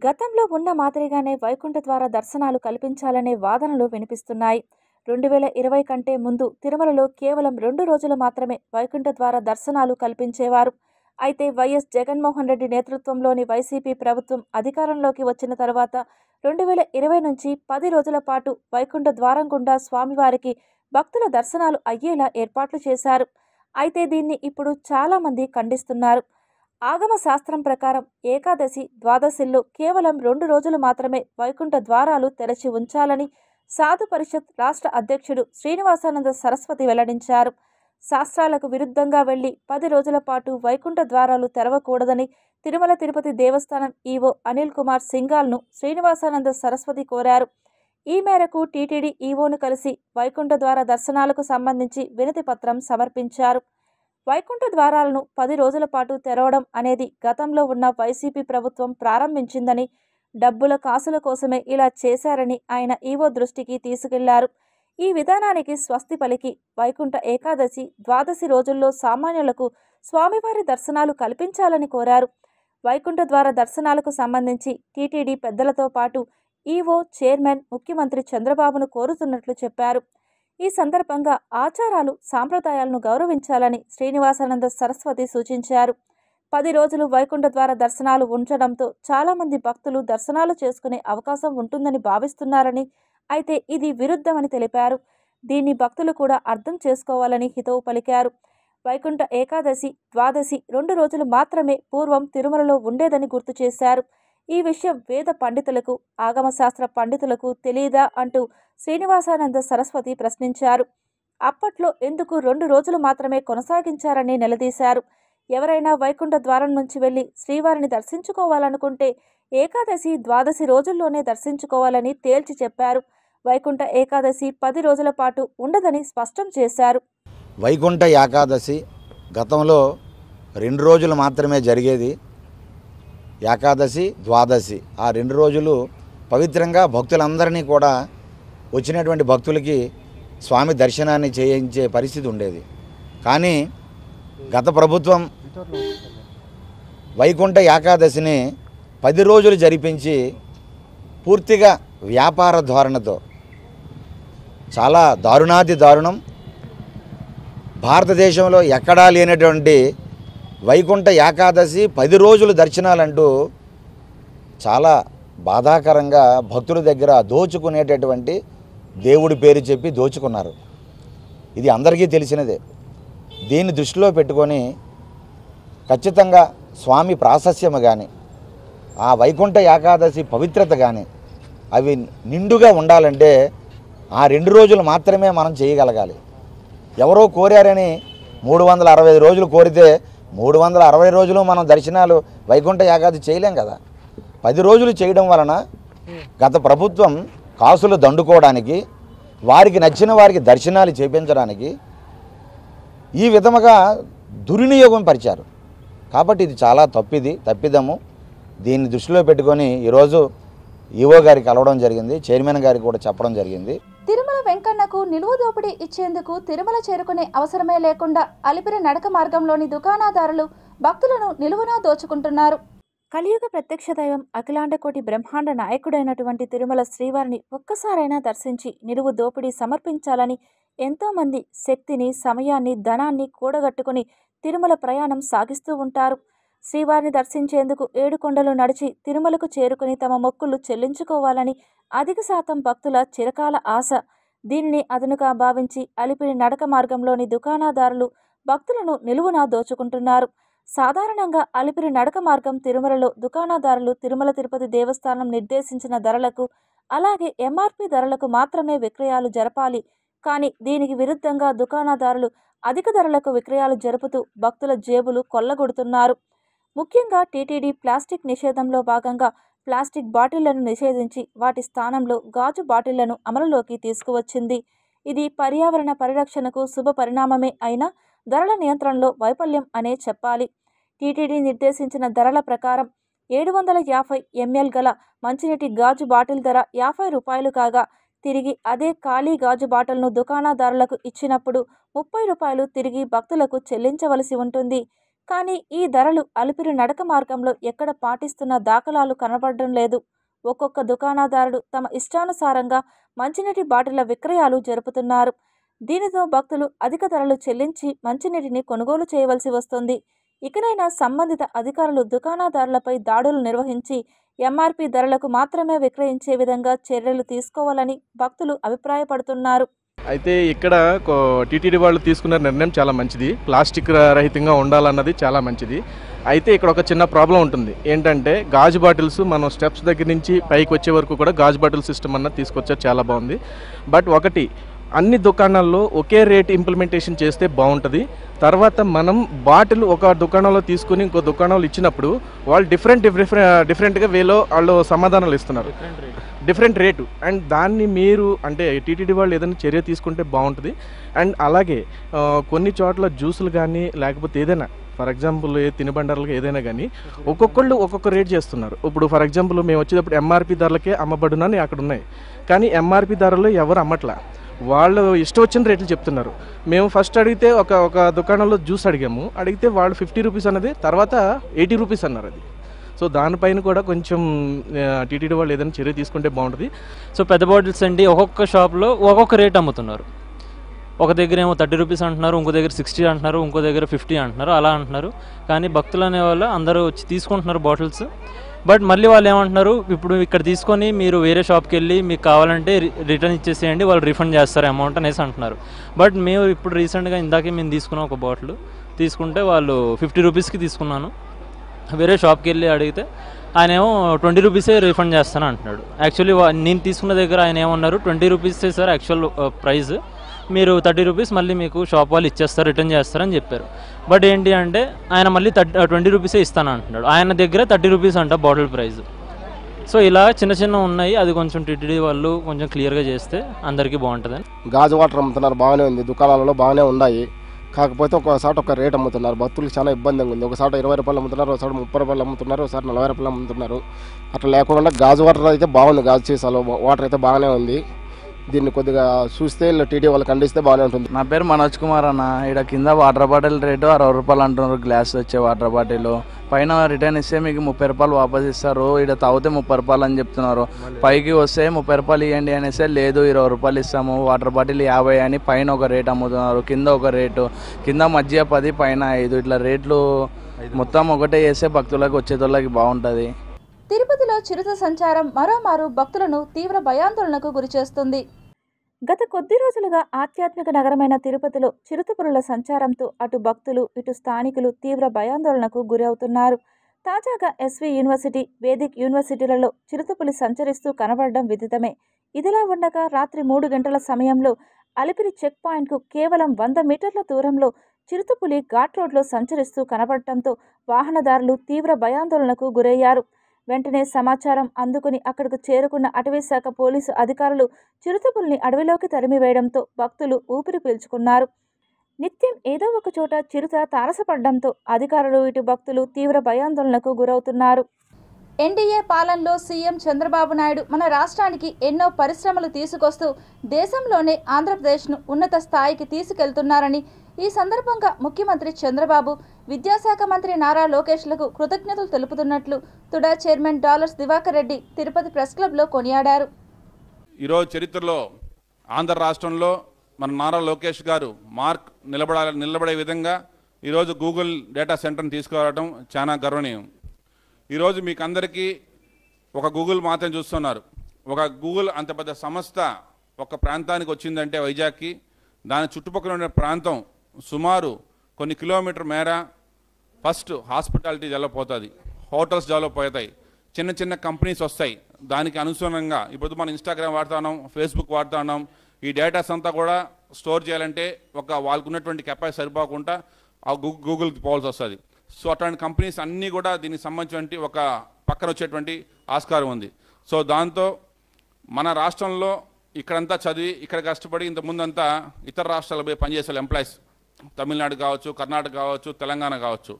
గతంలో ఉన్న మాదిరిగానే వైకుంఠ ద్వార దర్శనాలు కల్పించాలనే వాదనలు వినిపిస్తున్నాయి. 2020 కంటే ముందు తిరుమలలో కేవలం 2 రోజులు మాత్రమే వైకుంఠ ద్వార దర్శనాలు కల్పించేవారు. అయితే వైఎస్ జగన్మోహన్ రెడ్డి నేతృత్వంలోని వైసీపీ ప్రభుత్వం అధికారంలోకి వచ్చిన తర్వాత 2020 నుంచి 10 రోజుల పాటు వైకుంఠ ద్వారం గుండా స్వామివారికి భక్తుల దర్శనాలు అయ్యేలా ఏర్పాట్లు చేశారు. అయితే దీన్ని ఇప్పుడు చాలామంది ఖండిస్తున్నారు. ఆగమ శాస్త్రం ప్రకారం ఏకాదశి, ద్వాదశిల్లో కేవలం 2 రోజులు మాత్రమే వైకుంఠ ద్వారాలు తెరచి ఉంచాలని సాధు పరిషత్ రాష్ట్ర అధ్యక్షుడు శ్రీనివాసానంద సరస్వతి వెల్లడించారు. శాస్త్రాలకు విరుద్ధంగా వెళ్లి 10 రోజుల పాటు వైకుంఠ ద్వారాలు తెరవకూడదని తిరుమల తిరుపతి దేవస్థానం ఈవో అనిల్ కుమార్ సింఘాల్ను శ్రీనివాసానంద సరస్వతి కోరారు. ఈ మేరకు టీటీడీ ఈవోను కలిసి వైకుంఠ ద్వార దర్శనాలకు సంబంధించి వినతి పత్రం సమర్పించారు. వైకుంఠ ద్వారాలను 10 రోజుల పాటు తెరవడం అనేది గతంలో ఉన్న వైసీపీ ప్రభుత్వం ప్రారంభించిందని, డబ్బుల కాసుల కోసమే ఇలా చేశారని ఆయన ఈవో దృష్టికి తీసుకెళ్లారు. ఈ విధానానికి స్వస్తి పలికి వైకుంఠ ఏకాదశి, ద్వాదశి రోజుల్లో సామాన్యులకు స్వామివారి దర్శనాలు కల్పించాలని కోరారు. వైకుంఠ ద్వార దర్శనాలకు సంబంధించి టీటీడీ పెద్దలతో పాటు ఈవో, చైర్మన్ ముఖ్యమంత్రి చంద్రబాబును కోరుతున్నట్లు చెప్పారు. ఈ సందర్భంగా ఆచారాలు, సాంప్రదాయాలను గౌరవించాలని శ్రీనివాసానంద సరస్వతి సూచించారు. 10 రోజులు వైకుంఠ ద్వార దర్శనాలు ఉంచడంతో చాలామంది భక్తులు దర్శనాలు చేసుకునే అవకాశం ఉంటుందని భావిస్తున్నారని, అయితే ఇది విరుద్ధమని తెలిపారు. దీన్ని భక్తులు కూడా అర్థం చేసుకోవాలని హితవు పలికారు. వైకుంఠ ఏకాదశి, ద్వాదశి 2 రోజులు మాత్రమే పూర్వం తిరుమలలో ఉండేదని గుర్తు చేశారు. ఈ విషయం వేద పండితులకు, ఆగమశాస్త్ర పండితులకు తెలియదా అంటూ శ్రీనివాసానంద సరస్వతి ప్రశ్నించారు. అప్పట్లో ఎందుకు 2 రోజులు మాత్రమే కొనసాగించారని నిలదీశారు. ఎవరైనా వైకుంఠ ద్వారం నుంచి వెళ్లి శ్రీవారిని దర్శించుకోవాలనుకుంటే ఏకాదశి, ద్వాదశి రోజుల్లోనే దర్శించుకోవాలని తేల్చి చెప్పారు. వైకుంఠ ఏకాదశి 10 రోజుల పాటు ఉండదని స్పష్టం చేశారు. వైకుంఠ ఏకాదశి గతంలో 2 రోజులు మాత్రమే జరిగేది. ఏకాదశి, ద్వాదశి ఆ 2 రోజులు పవిత్రంగా భక్తులందరినీ కూడా వచ్చినటువంటి భక్తులకి స్వామి దర్శనాన్ని చేయించే పరిస్థితి ఉండేది. కానీ గత ప్రభుత్వం వైకుంఠ ఏకాదశిని 10 రోజులు జరిపించి పూర్తిగా వ్యాపార ధోరణితో, చాలా దారుణాతి దారుణం, భారతదేశంలో ఎక్కడా లేనటువంటి వైకుంఠ ఏకాదశి 10 రోజులు దర్శనాలంటూ చాలా బాధాకరంగా భక్తుల దగ్గర దోచుకునేటటువంటి దేవుడి పేరు చెప్పి దోచుకున్నారు. ఇది అందరికీ తెలిసినదే. దీన్ని దృష్టిలో పెట్టుకొని ఖచ్చితంగా స్వామి ప్రాశస్యము కానీ, ఆ వైకుంఠ ఏకాదశి పవిత్రత కానీ అవి నిండుగా ఉండాలంటే ఆ 2 రోజులు మాత్రమే మనం చేయగలగాలి. ఎవరో కోరారని 365 రోజులు కోరితే 360 రోజులు మనం దర్శనాలు వైకుంఠ ఏకాదశి చేయలేం కదా. 10 రోజులు చేయడం వలన గత ప్రభుత్వం కాసులు దండుకోవడానికి, వారికి నచ్చిన వారికి దర్శనాలు చేయించడానికి ఈ విధముగా దుర్వినియోగం పరిచారు. కాబట్టి ఇది చాలా తప్పిదము. దీన్ని దృష్టిలో పెట్టుకొని ఈరోజు ఈవో గారికి కలవడం జరిగింది, చైర్మన్ గారికి కూడా చెప్పడం జరిగింది. తిరుమల వెంకన్నకు నిలువు దోపిడీ ఇచ్చేందుకు తిరుమల చేరుకునే అవసరమే లేకుండా అలిపిరి నడక మార్గంలోని దుకాణదారులు భక్తులను నిలువునా దోచుకుంటున్నారు. కలియుగ ప్రత్యక్ష దైవం, అఖిలాండకోటి బ్రహ్మాండ నాయకుడైనటువంటి తిరుమల శ్రీవారిని ఒక్కసారైనా దర్శించి నిలువు దోపిడీ సమర్పించాలని ఎంతోమంది శక్తిని, సమయాన్ని, ధనాన్ని కూడగట్టుకుని తిరుమల ప్రయాణం సాగిస్తూ ఉంటారు. శ్రీవారిని దర్శించేందుకు 7 కొండలు నడిచి తిరుమలకు చేరుకుని తమ మొక్కులు చెల్లించుకోవాలని అధిక శాతం భక్తుల చిరకాల ఆశ. దీనిని అదునుగా భావించి అలిపిరి నడక మార్గంలోని దుకాణదారులు భక్తులను నిలువునా దోచుకుంటున్నారు. సాధారణంగా అలిపిరి నడక మార్గం తిరుమలలో దుకాణదారులు తిరుమల తిరుపతి దేవస్థానం నిర్దేశించిన ధరలకు, అలాగే ఎంఆర్పి ధరలకు మాత్రమే విక్రయాలు జరపాలి. కానీ దీనికి విరుద్ధంగా దుకాణదారులు అధిక ధరలకు విక్రయాలు జరుపుతూ భక్తుల జేబులు కొల్లగొడుతున్నారు. ముఖ్యంగా టీటీడీ ప్లాస్టిక్ నిషేధంలో భాగంగా ప్లాస్టిక్ బాటిళ్లను నిషేధించి వాటి స్థానంలో గాజు బాటిళ్లను అమలులోకి తీసుకువచ్చింది. ఇది పర్యావరణ పరిరక్షణకు శుభ పరిణామమే అయినా ధరల నియంత్రణలో వైఫల్యం అనే చెప్పాలి. టీటీడీ నిర్దేశించిన ధరల ప్రకారం 750 ml గల మంచినీటి గాజు బాటిల్ ధర 50 రూపాయలు కాగా, తిరిగి అదే ఖాళీ గాజు బాటిల్ను దుకాణదారులకు ఇచ్చినప్పుడు 30 రూపాయలు తిరిగి భక్తులకు చెల్లించవలసి ఉంటుంది. కానీ ఈ ధరలు అలిపిరి నడక మార్గంలో ఎక్కడ పాటిస్తున్న దాఖలాలు కనబడడం లేదు. ఒక్కొక్క దుకాణదారుడు తమ ఇష్టానుసారంగా మంచినీటి బాటిళ్ల విక్రయాలు జరుపుతున్నారు. దీనితో భక్తులు అధిక ధరలు చెల్లించి మంచినీటిని కొనుగోలు చేయవలసి వస్తుంది. ఇకనైనా సంబంధిత అధికారులు దుకాణదారులపై దాడులు నిర్వహించి ఎంఆర్పి ధరలకు మాత్రమే విక్రయించే విధంగా చర్యలు తీసుకోవాలని భక్తులు అభిప్రాయపడుతున్నారు. అయితే ఇక్కడ టీటీడీ వాళ్ళు తీసుకున్న నిర్ణయం చాలా మంచిది. ప్లాస్టిక్ రహితంగా ఉండాలన్నది చాలా మంచిది. అయితే ఇక్కడ ఒక చిన్న ప్రాబ్లం ఉంటుంది. ఏంటంటే గాజు బాటిల్స్ మనం స్టెప్స్ దగ్గర నుంచి పైకి వచ్చే వరకు కూడా గాజు బాటిల్ సిస్టమ్ అన్నది తీసుకొచ్చారు, చాలా బాగుంది. బట్ ఒకటి, అన్ని దుకాణాల్లో ఒకే రేట్ ఇంప్లిమెంటేషన్ చేస్తే బాగుంటుంది. తర్వాత మనం బాటిల్ ఒక దుకాణంలో తీసుకుని ఇంకో దుకాణంలో ఇచ్చినప్పుడు వాళ్ళు డిఫరెంట్గా వేలో వాళ్ళు సమాధానాలు ఇస్తున్నారు, డిఫరెంట్ రేటు. అండ్ దాన్ని మీరు అంటే టీటీడీ వాళ్ళు ఏదైనా చర్య తీసుకుంటే బాగుంటుంది. అండ్ అలాగే కొన్ని చోట్ల జ్యూసులు కానీ లేకపోతే ఏదైనా ఫర్ ఎగ్జాంపుల్ తినుబండారులకు ఏదైనా కానీ ఒక్కొక్కళ్ళు ఒక్కొక్క రేట్ చేస్తున్నారు. ఇప్పుడు ఫర్ ఎగ్జాంపుల్ మేము వచ్చేటప్పుడు ఎంఆర్పి ధరలకే అమ్మబడునని అక్కడ ఉన్నాయి, కానీ ఎంఆర్పి ధరలు ఎవరు అమ్మట్లా, వాళ్ళు ఇష్టం వచ్చిన రేట్లు చెప్తున్నారు. మేము ఫస్ట్ అడిగితే ఒక దుకాణంలో జ్యూస్ అడిగితే వాళ్ళు 50 రూపీస్ అన్నది, తర్వాత 80 రూపీస్ అన్నారు అది. సో దానిపైన కూడా కొంచెం టీటీడీ వాళ్ళు ఏదైనా చర్య తీసుకుంటే బాగుంటుంది. సో పెద్ద బాటిల్స్ అండి ఒక్కొక్క షాప్లో ఒక్కొక్క రేట్ అమ్ముతున్నారు. ఒక దగ్గర ఏమో 30 రూపీస్ అంటున్నారు, ఇంకో దగ్గర 60 అంటున్నారు, ఇంకో దగ్గర 50 అంటున్నారు, అలా అంటున్నారు. కానీ భక్తులు అనే వాళ్ళు అందరూ వచ్చి తీసుకుంటున్నారు బాటిల్స్. బట్ మళ్ళీ వాళ్ళు ఏమంటున్నారు, ఇప్పుడు ఇక్కడ తీసుకొని మీరు వేరే షాప్కి వెళ్ళి మీకు కావాలంటే రిటర్న్ ఇచ్చేసేయండి, వాళ్ళు రిఫండ్ చేస్తారు అమౌంట్ అనేసి అంటున్నారు. బట్ మేము ఇప్పుడు రీసెంట్గా ఇందాకే మేము తీసుకున్నాం ఒక బాటిల్, తీసుకుంటే వాళ్ళు 50 రూపీస్కి తీసుకున్నాను. వేరే షాప్కి వెళ్ళి అడిగితే ఆయన ఏమో 20 రూపీసే రిఫండ్ చేస్తాను అంటున్నాడు. యాక్చువల్లీ నేను తీసుకున్న దగ్గర ఆయన ఏమన్నారు, 20 రూపీసే సార్ యాక్చువల్ ప్రైస్, మీరు 30 రూపీస్ మళ్ళీ మీకు షాప్ వాళ్ళు ఇచ్చేస్తారు, రిటర్న్ చేస్తారని చెప్పారు. బట్ ఏంటి అంటే ఆయన మళ్ళీ 20 రూపీసే ఇస్తాను అంటున్నాడు. ఆయన దగ్గర 30 రూపీస్ అంట బాటిల్ ప్రైస్. సో ఇలా చిన్న ఉన్నాయి, అది కొంచెం టీటీడీ వాళ్ళు కొంచెం క్లియర్గా చేస్తే అందరికీ బాగుంటుందని. గాజు వాటర్ అమ్ముతున్నారు, బాగానే ఉంది, దుకాణాలలో బాగానే ఉన్నాయి. కాకపోతే ఒకసారి ఒక రేట్ అమ్ముతున్నారు, భక్తులకు చాలా ఇబ్బందిగా ఉంది. ఒకసారి 20 రూపాయలు అమ్ముతున్నారు, ఒకసారి 30 రూపాయలు అమ్ముతున్నారు, ఒకసారి 40 రూపాయలు అమ్ముతున్నారు. అట్లా లేకుండా గాజు వాటర్ అయితే బాగుంది, గాజు సీసాలో వాటర్ అయితే బాగానే ఉంది. దీన్ని కొద్దిగా చూస్తే టీటీ వాళ్ళకి అందిస్తే బాగానే ఉంటుంది. నా పేరు మనోజ్ కుమార్ అన్న. ఇక్కడ కింద వాటర్ బాటిల్ రేటు 60 రూపాయలు అంటున్నారు, గ్లాస్ వచ్చే వాటర్ బాటిల్. పైన రిటర్న్ ఇస్తే మీకు 30 రూపాయలు వాపస్ ఇస్తారు, ఇక్కడ తాగితే 30 రూపాయలు అని చెప్తున్నారు. పైకి వస్తే 30 రూపాయలు ఇవ్వండి అనేసి, లేదు 20 రూపాయలు ఇస్తాము, వాటర్ బాటిల్ 50 అని పైన ఒక రేట్ అమ్ముతున్నారు, కింద ఒక రేటు, కింద మధ్య 10 పైన 5, ఇట్లా రేట్లు మొత్తం ఒకటే చేస్తే భక్తులకు వచ్చేటోళ్ళకి బాగుంటుంది. తిరుపతిలో చిరుత సంచారం మరోమారు భక్తులను తీవ్ర భయాందోళనకు గురిచేస్తుంది. గత కొద్ది రోజులుగా ఆధ్యాత్మిక నగరమైన తిరుపతిలో చిరుతపురుల సంచారంతో అటు భక్తులు ఇటు స్థానికులు తీవ్ర భయాందోళనకు గురవుతున్నారు. తాజాగా ఎస్వి యూనివర్సిటీ, వేదిక్ యూనివర్సిటీలలో చిరుతపులి సంచరిస్తూ కనబడడం విదితమే. ఇదిలా ఉండగా రాత్రి 3 గంటల సమయంలో అలిపిరి చెక్ పాయింట్కు కేవలం 100 మీటర్ల దూరంలో చిరుతపులి ఘాట్ రోడ్లో సంచరిస్తూ కనబడటంతో వాహనదారులు తీవ్ర భయాందోళనకు గురయ్యారు. వెంటనే సమాచారం అందుకుని అక్కడకు చేరుకున్న అటవీశాఖ పోలీసు అధికారులు చిరుతపులిని అడవిలోకి తరిమివేయడంతో భక్తులు ఊపిరి పీల్చుకున్నారు. నిత్యం ఏదో ఒక చోట చిరుత తారసపడడంతో అధికారులు ఇటు భక్తులు తీవ్ర భయాందోళనకు గురవుతున్నారు. ఎన్డీఏ పాలనలో సీఎం చంద్రబాబు నాయుడు మన రాష్ట్రానికి ఎన్నో పరిశ్రమలు తీసుకొస్తూ దేశంలోనే ఆంధ్రప్రదేశ్ను ఉన్నత స్థాయికి తీసుకెళ్తున్నారని ఈ సందర్భంగా ముఖ్యమంత్రి చంద్రబాబు, విద్యాశాఖ మంత్రి నారా లోకేష్లకు కృతజ్ఞతలు తెలుపుతున్నట్లు TUDA chairman Dollars Diwakar Reddy Tirupati press క్లబ్లో కొనియాడారు. ఈరోజు చరిత్రలో ఆంధ్ర రాష్ట్రంలో మన నారా లోకేష్ గారు మార్క్ నిలబడే విధంగా ఈరోజు గూగుల్ డేటా సెంటర్ని తీసుకురావడం చాలా గర్వనీయం. ఈరోజు మీకు అందరికీ ఒక గూగుల్ మాత్రం చూస్తున్నారు. ఒక గూగుల్ అంత పెద్ద సంస్థ ఒక ప్రాంతానికి వచ్చిందంటే వైజాగ్కి, దాని చుట్టుపక్కల ఉన్న ప్రాంతం సుమారు కొన్ని కిలోమీటర్ మేర ఫస్ట్ హాస్పిటాలిటీ డెవలప్ అవుతుంది, హోటల్స్ డెవలప్ అవుతాయి, చిన్న చిన్న కంపెనీస్ వస్తాయి. దానికి అనుసరణంగా ఇప్పుడు మనం ఇన్స్టాగ్రామ్ వాడుతున్నాం, ఫేస్బుక్ వాడుతున్నాం. ఈ డేటాస్ అంతా కూడా స్టోర్ చేయాలంటే వాళ్ళకు ఉన్నటువంటి కెపాసిటీ సరిపోకుండా ఆ గూగుల్కి పోవాల్సి వస్తుంది. సో అట్లాంటి కంపెనీస్ అన్నీ కూడా దీనికి సంబంధించినటువంటి ఒక పక్కన వచ్చేటువంటి ఆస్కారం ఉంది. సో దాంతో మన రాష్ట్రంలో ఇక్కడంతా చదివి ఇక్కడ కష్టపడి ఇంతకుముందంతా ఇతర రాష్ట్రాలకు పోయి పనిచేసే ఎంప్లాయీస్, తమిళనాడు కావచ్చు, కర్ణాటక కావచ్చు, తెలంగాణ కావచ్చు,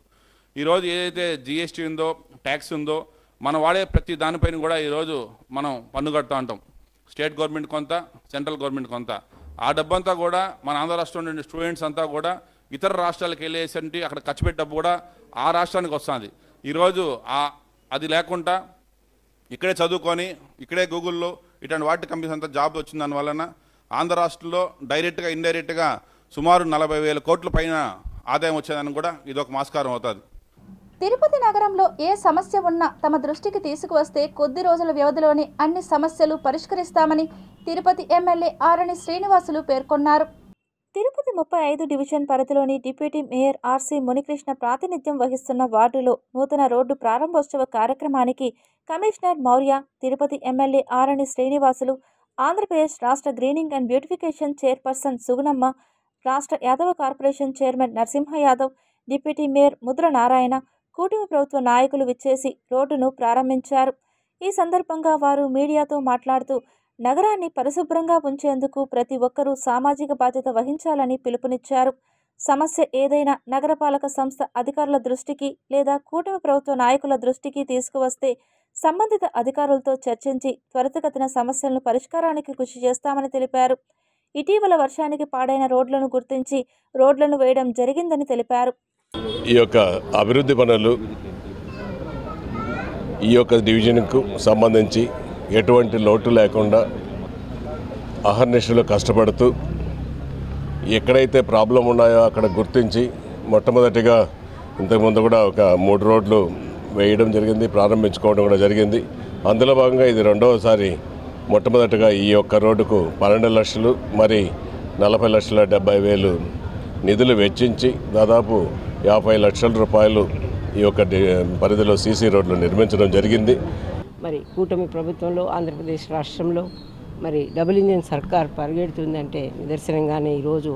ఈరోజు ఏదైతే జిఎస్టీ ఉందో, ట్యాక్స్ ఉందో, మనం వాడే ప్రతి దానిపైన కూడా ఈరోజు మనం పన్ను కడుతూ ఉంటాం. స్టేట్ గవర్నమెంట్ కొంత, సెంట్రల్ గవర్నమెంట్ కొంత. ఆ డబ్బంతా కూడా మన ఆంధ్ర రాష్ట్రం నుండి స్టూడెంట్స్ అంతా కూడా ఇతర రాష్ట్రాలకు వెళ్ళేసి అక్కడ ఖర్చు పెట్టే డబ్బు కూడా ఆ రాష్ట్రానికి వస్తుంది. ఈరోజు అది లేకుండా ఇక్కడే చదువుకొని ఇక్కడే గూగుల్లో ఇట్లాంటి వాటి కంపెనీస్ అంతా జాబ్ వచ్చిన దానివలన ఆంధ్ర రాష్ట్రంలో డైరెక్ట్గా ఇండైరెక్ట్గా సుమారు 40,000 కోట్ల పైన ఆదాయం వచ్చేదానికి కూడా ఇది ఒక ఆస్కారం అవుతుంది. తిరుపతి నగరంలో ఏ సమస్య ఉన్నా తమ దృష్టికి తీసుకువస్తే కొద్ది రోజుల వ్యవధిలోనే అన్ని సమస్యలు పరిష్కరిస్తామని తిరుపతి ఎమ్మెల్యే ఆరణి శ్రీనివాసులు పేర్కొన్నారు. తిరుపతి 35 డివిజన్ పరిధిలోని డిప్యూటీ మేయర్ ఆర్సి మునికృష్ణ ప్రాతినిధ్యం వహిస్తున్న వార్డులో నూతన రోడ్డు ప్రారంభోత్సవ కార్యక్రమానికి కమిషనర్ మౌర్య, తిరుపతి ఎమ్మెల్యే ఆరణి శ్రీనివాసులు, ఆంధ్రప్రదేశ్ రాష్ట్ర greening and beautification chairperson Sugunamma, రాష్ట్ర Yadava corporation chairman Narasimha Yadav, deputy mayor Mudra Narayana, కూటమి ప్రభుత్వ నాయకులు విచ్చేసి రోడ్డును ప్రారంభించారు. ఈ సందర్భంగా వారు మీడియాతో మాట్లాడుతూ నగరాన్ని పరిశుభ్రంగా ఉంచేందుకు ప్రతి ఒక్కరూ సామాజిక బాధ్యత వహించాలని పిలుపునిచ్చారు. సమస్య ఏదైనా నగరపాలక సంస్థ అధికారుల దృష్టికి లేదా కూటమి ప్రభుత్వ నాయకుల దృష్టికి తీసుకువస్తే సంబంధిత అధికారులతో చర్చించి త్వరితగతిన సమస్యలను పరిష్కారానికి కృషి చేస్తామని తెలిపారు. ఇటీవల వర్షానికి పాడైన రోడ్లను గుర్తించి రోడ్లను వేయడం జరిగిందని తెలిపారు. ఈ యొక్క అభివృద్ధి పనులు ఈ యొక్క డివిజన్కు సంబంధించి ఎటువంటి లోటు లేకుండా అహర్నిశలు కష్టపడుతూ ఎక్కడైతే ప్రాబ్లం ఉన్నాయో అక్కడ గుర్తించి మొట్టమొదటిగా ఇంతకుముందు కూడా ఒక 3 రోడ్లు వేయడం జరిగింది, ప్రారంభించుకోవడం కూడా జరిగింది. అందులో భాగంగా ఇది రెండవసారి మొట్టమొదటిగా ఈ యొక్క రోడ్డుకు 12 లక్షలు మరి 40,70,000 నిధులు వెచ్చించి దాదాపు 50 లక్షల రూపాయలు ఈ యొక్క పరిధిలో సీసీ రోడ్లు నిర్మించడం జరిగింది. మరి కూటమి ప్రభుత్వంలో ఆంధ్రప్రదేశ్ రాష్ట్రంలో మరి డబుల్ ఇంజిన్ సర్కార్ పరిగెడుతుందంటే నిదర్శనంగానే ఈరోజు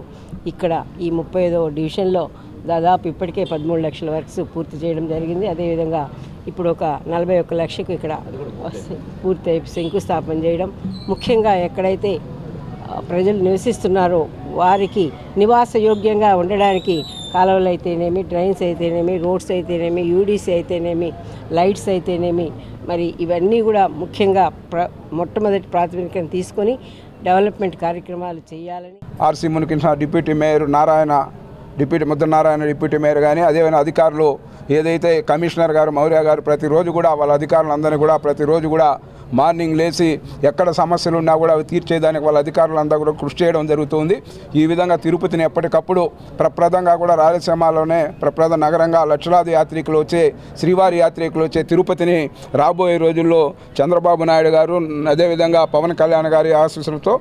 ఇక్కడ ఈ 35వ డివిజన్లో దాదాపు ఇప్పటికే 13 లక్షల వర్క్స్ పూర్తి చేయడం జరిగింది. అదేవిధంగా ఇప్పుడు ఒక 41 లక్షకు ఇక్కడ పూర్తి శంకుస్థాపన చేయడం, ముఖ్యంగా ఎక్కడైతే ప్రజలు నివసిస్తున్నారో వారికి నివాసయోగ్యంగా ఉండడానికి కాలువలు అయితేనేమి, డ్రైన్స్ అయితేనేమి, రోడ్స్ అయితేనేమి, యూడీసీ అయితేనేమి, లైట్స్ అయితేనేమి, మరి ఇవన్నీ కూడా ముఖ్యంగా మొట్టమొదటి ప్రాతినిధ్యం తీసుకొని డెవలప్మెంట్ కార్యక్రమాలు చేయాలని RC Munikrishna deputy mayor Narayana, Mudra Narayana deputy mayor కానీ అదేవిధంగా అధికారులు ఏదైతే కమిషనర్ గారు మౌర్య గారు ప్రతిరోజు కూడా వాళ్ళ అధికారులందరినీ కూడా ప్రతిరోజు కూడా మార్నింగ్ లేచి ఎక్కడ సమస్యలు ఉన్నా కూడా అవి తీర్చేదానికి వాళ్ళ అధికారులంతా కూడా కృషి చేయడం జరుగుతుంది. ఈ విధంగా తిరుపతిని ఎప్పటికప్పుడు ప్రప్రదంగా కూడా రాయలసీమలోనే ప్రప్రద నగరంగా లక్షలాది యాత్రికులు వచ్చే, శ్రీవారి యాత్రికులు వచ్చే తిరుపతిని రాబోయే రోజుల్లో చంద్రబాబు నాయుడు గారు అదేవిధంగా పవన్ కళ్యాణ్ గారి ఆశీస్సులతో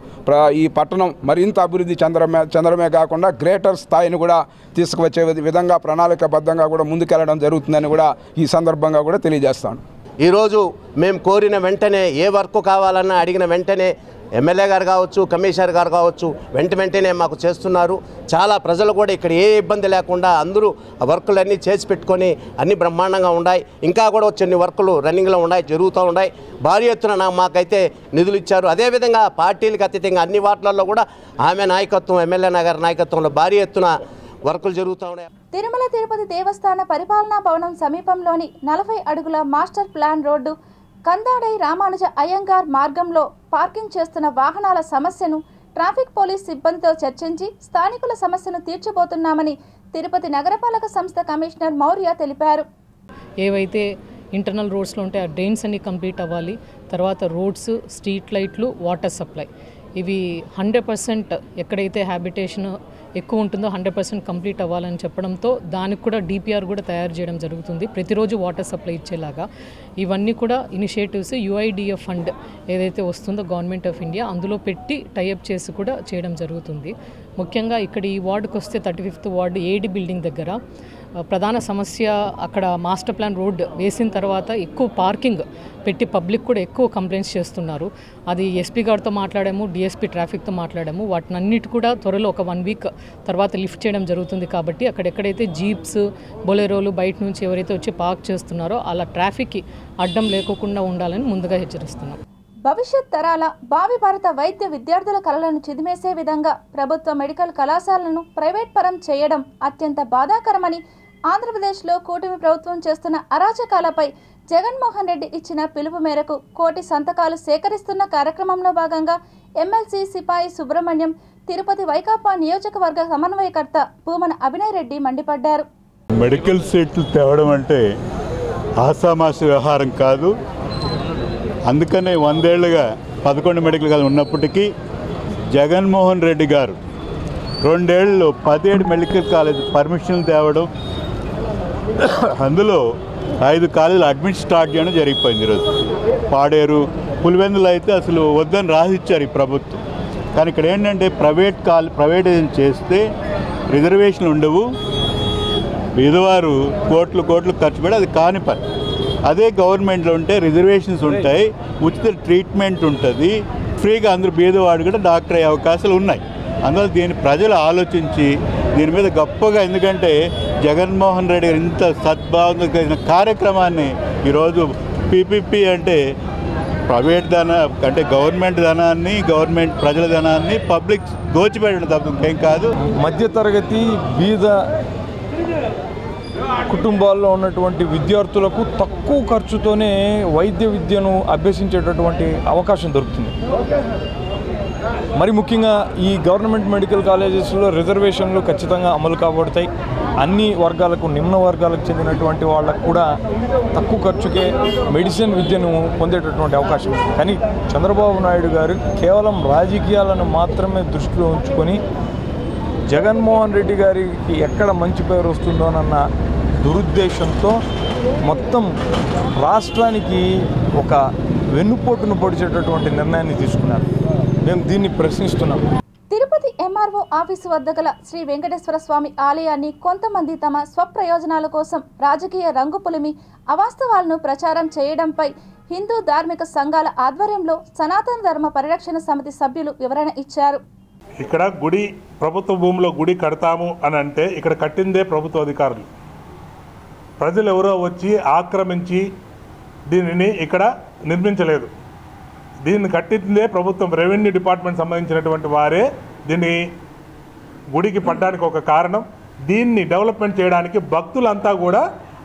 ఈ పట్టణం మరింత అభివృద్ధి చంద్రమే కాకుండా గ్రేటర్ స్థాయిని కూడా తీసుకువచ్చే విధంగా ప్రణాళికాబద్ధంగా కూడా ముందుకెళ్లడం జరుగుతుందని కూడా ఈ సందర్భంగా కూడా తెలియజేస్తాను. ఈరోజు మేము కోరిన వెంటనే ఏ వర్క్ కావాలన్నా అడిగిన వెంటనే ఎమ్మెల్యే గారు కావచ్చు, కమిషనర్ గారు కావచ్చు వెంటనే మాకు చేస్తున్నారు. చాలా ప్రజలు కూడా ఇక్కడ ఏ ఇబ్బంది లేకుండా అందరూ ఆ వర్కులన్నీ చేసి పెట్టుకొని అన్ని బ్రహ్మాండంగా ఉన్నాయి. ఇంకా కూడా కొన్ని వర్కులు రన్నింగ్లో ఉన్నాయి, జరుగుతూ ఉన్నాయి. భారీ ఎత్తున మాకైతే నిధులు ఇచ్చారు. అదేవిధంగా పార్టీలకు అతీతంగా అన్ని వార్డులలో కూడా ఆమె నాయకత్వం, ఎమ్మెల్యే గారి నాయకత్వంలో భారీ ఎత్తున వర్కులు జరుగుతూ ఉన్నాయి. తిరుమల తిరుపతి దేవస్థాన పరిపాలనా భవనం సమీపంలోని 40 అడుగుల master plan road Kandadai Ramanuja Iyengar మార్గంలో పార్కింగ్ చేస్తున్న వాహనాల సమస్యను ట్రాఫిక్ పోలీస్ సిబ్బందితో చర్చించి స్థానికుల సమస్యను తీర్చబోతున్నామని తిరుపతి నగరపాలక సంస్థ కమిషనర్ మౌర్య తెలిపారు. ఏవైతే ఇంటర్నల్ రోడ్స్లో ఉంటే ఆ డ్రైన్స్ అన్ని కంప్లీట్ అవ్వాలి. తర్వాత రోడ్స్, స్ట్రీట్ లైట్లు, వాటర్ సప్లై ఇవి 100% ఎక్కడైతే హ్యాబిటేషన్ ఎక్కువ ఉంటుందో 100% కంప్లీట్ అవ్వాలని చెప్పడంతో దానికి కూడా డిపిఆర్ కూడా తయారు చేయడం జరుగుతుంది. ప్రతిరోజు వాటర్ సప్లై ఇచ్చేలాగా ఇవన్నీ కూడా ఇనిషియేటివ్స్ యుఐడిఎఫ్ ఫండ్ ఏదైతే వస్తుందో గవర్నమెంట్ ఆఫ్ ఇండియా అందులో పెట్టి టైఅప్ చేసి కూడా చేయడం జరుగుతుంది. ముఖ్యంగా ఇక్కడ ఈ వార్డుకి వస్తే 35th వార్డు ఏడి బిల్డింగ్ దగ్గర ప్రధాన సమస్య అక్కడ మాస్టర్ ప్లాన్ రోడ్ వేసిన తర్వాత ఎక్కువ పార్కింగ్ పెట్టి పబ్లిక్ కూడా ఎక్కువ కంప్లైంట్స్ చేస్తున్నారు. అది ఎస్పీ గారితో మాట్లాడాము, డిఎస్పీ ట్రాఫిక్తో మాట్లాడాము. వాటిని అన్నిటి కూడా త్వరలో ఒక 1 వీక్ తర్వాత లిఫ్ట్ చేయడం జరుగుతుంది. కాబట్టి అక్కడెక్కడైతే జీప్స్ బొలెరోలు బయట నుంచి ఎవరైతే వచ్చి పార్క్ చేస్తున్నారో అలా ట్రాఫిక్కి అడ్డం లేకోకుండా ఉండాలని ముందుగా హెచ్చరిస్తున్నాం. భవిష్యత్ తరాల భావి భారత వైద్య విద్యార్థుల కళలను చిదిమేసే విధంగా ప్రభుత్వ మెడికల్ కళాశాలను ప్రైవేట్ పరం చేయడం అత్యంత బాధాకరమని ఆంధ్రప్రదేశ్లో కూటమి ప్రభుత్వం చేస్తున్న అరాచకాలపై జగన్మోహన్ రెడ్డి ఇచ్చిన పిలుపు మేరకు కోటి సంతకాలు సేకరిస్తున్న కార్యక్రమంలో భాగంగా ఎమ్మెల్సీ సిపాయి సుబ్రహ్మణ్యం తిరుపతి వైకాపా నియోజకవర్గ సమన్వయకర్త భూమన అభినయ్ రెడ్డి మండిపడ్డారు. మెడికల్ సీట్లు తేవడం అంటే ఆసామాసి వ్యవహారం కాదు. అందుకనే 100 ఏళ్లుగా 11 మెడికల్ కాలేజ్ ఉన్నప్పటికీ జగన్మోహన్ రెడ్డి గారు 2 ఏళ్ళలో 17 మెడికల్ కాలేజ్ పర్మిషన్లు తేవడం, అందులో 5 కాలేజీలు అడ్మిట్ స్టార్ట్ చేయడం జరిగిపోయింది. ఈరోజు పాడేరు పులివెందులు అయితే అసలు వద్దని రాసిచ్చారు ఈ ప్రభుత్వం. కానీ ఇక్కడ ఏంటంటే ప్రైవేటైజేషన్ చేస్తే రిజర్వేషన్లు ఉండవు, పేదవారు కోట్లు ఖర్చు పెట్టి అది కాని పని. అదే గవర్నమెంట్లో ఉంటే రిజర్వేషన్స్ ఉంటాయి, ఉచిత ట్రీట్మెంట్ ఉంటుంది, ఫ్రీగా అందరూ పేదవాడు కూడా డాక్టర్ అయ్యే అవకాశాలు ఉన్నాయి. అందువల్ల దీన్ని ప్రజలు ఆలోచించి దీని మీద గొప్పగా, ఎందుకంటే జగన్మోహన్ రెడ్డి గారు ఇంత సద్భావంతో చేసిన కార్యక్రమాన్ని ఈరోజు పీపీపీ అంటే ప్రైవేట్ అంటే గవర్నమెంట్ ధనాన్ని, గవర్నమెంట్ ప్రజల ధనాన్ని పబ్లిక్ దోచిపెట్టడం తప్ప ఇంకేం కాదు. మధ్యతరగతి బీద కుటుంబాల్లో ఉన్నటువంటి విద్యార్థులకు తక్కువ ఖర్చుతోనే వైద్య విద్యను అభ్యసించేటటువంటి అవకాశం దొరుకుతుంది. మరి ముఖ్యంగా ఈ గవర్నమెంట్ మెడికల్ కాలేజెస్లో రిజర్వేషన్లు ఖచ్చితంగా అమలు కాబడతాయి. అన్ని వర్గాలకు, నిమ్న వర్గాలకు చెందినటువంటి వాళ్ళకు కూడా తక్కువ ఖర్చుకే మెడిసిన్ విద్యను పొందేటటువంటి అవకాశం ఉంది. కానీ చంద్రబాబు నాయుడు గారు కేవలం రాజకీయాలను మాత్రమే దృష్టిలో ఉంచుకొని జగన్మోహన్ రెడ్డి గారికి ఎక్కడ మంచి పేరు వస్తుందోనన్న దురుద్దేశంతో మొత్తం రాష్ట్రానికి ఒక వెన్నుపోటును పొడిచేటటువంటి నిర్ణయాన్ని తీసుకున్నారు. మేము దీన్ని ప్రశ్నిస్తున్నాం. తిరుపతి ఎంఆర్ఓ ఆఫీసు వద్ద గల శ్రీ వెంకటేశ్వర స్వామి ఆలయాన్ని కొంతమంది తమ స్వప్రయోజనాల కోసం రాజకీయ రంగు పులిమి అవాస్తవాలను ప్రచారం చేయడంపై హిందూ ధార్మిక సంఘాల ఆధ్వర్యంలో సనాతన ధర్మ పరిరక్షణ సమితి సభ్యులు వివరణ ఇచ్చారు. ఇక్కడ గుడి ప్రభుత్వ భూమిలో గుడి కడతాము అని అంటే ఇక్కడ కట్టిందే ప్రభుత్వ అధికారులు. ప్రజలు ఎవరో వచ్చి ఆక్రమించి దీనిని ఇక్కడ నిర్మించలేదు. దీన్ని కట్టిందే ప్రభుత్వం, రెవెన్యూ డిపార్ట్మెంట్ సంబంధించినటువంటి వారే దీన్ని గుడికి పడ్డానికి ఒక కారణం. దీన్ని డెవలప్మెంట్ చేయడానికి భక్తులంతా కూడా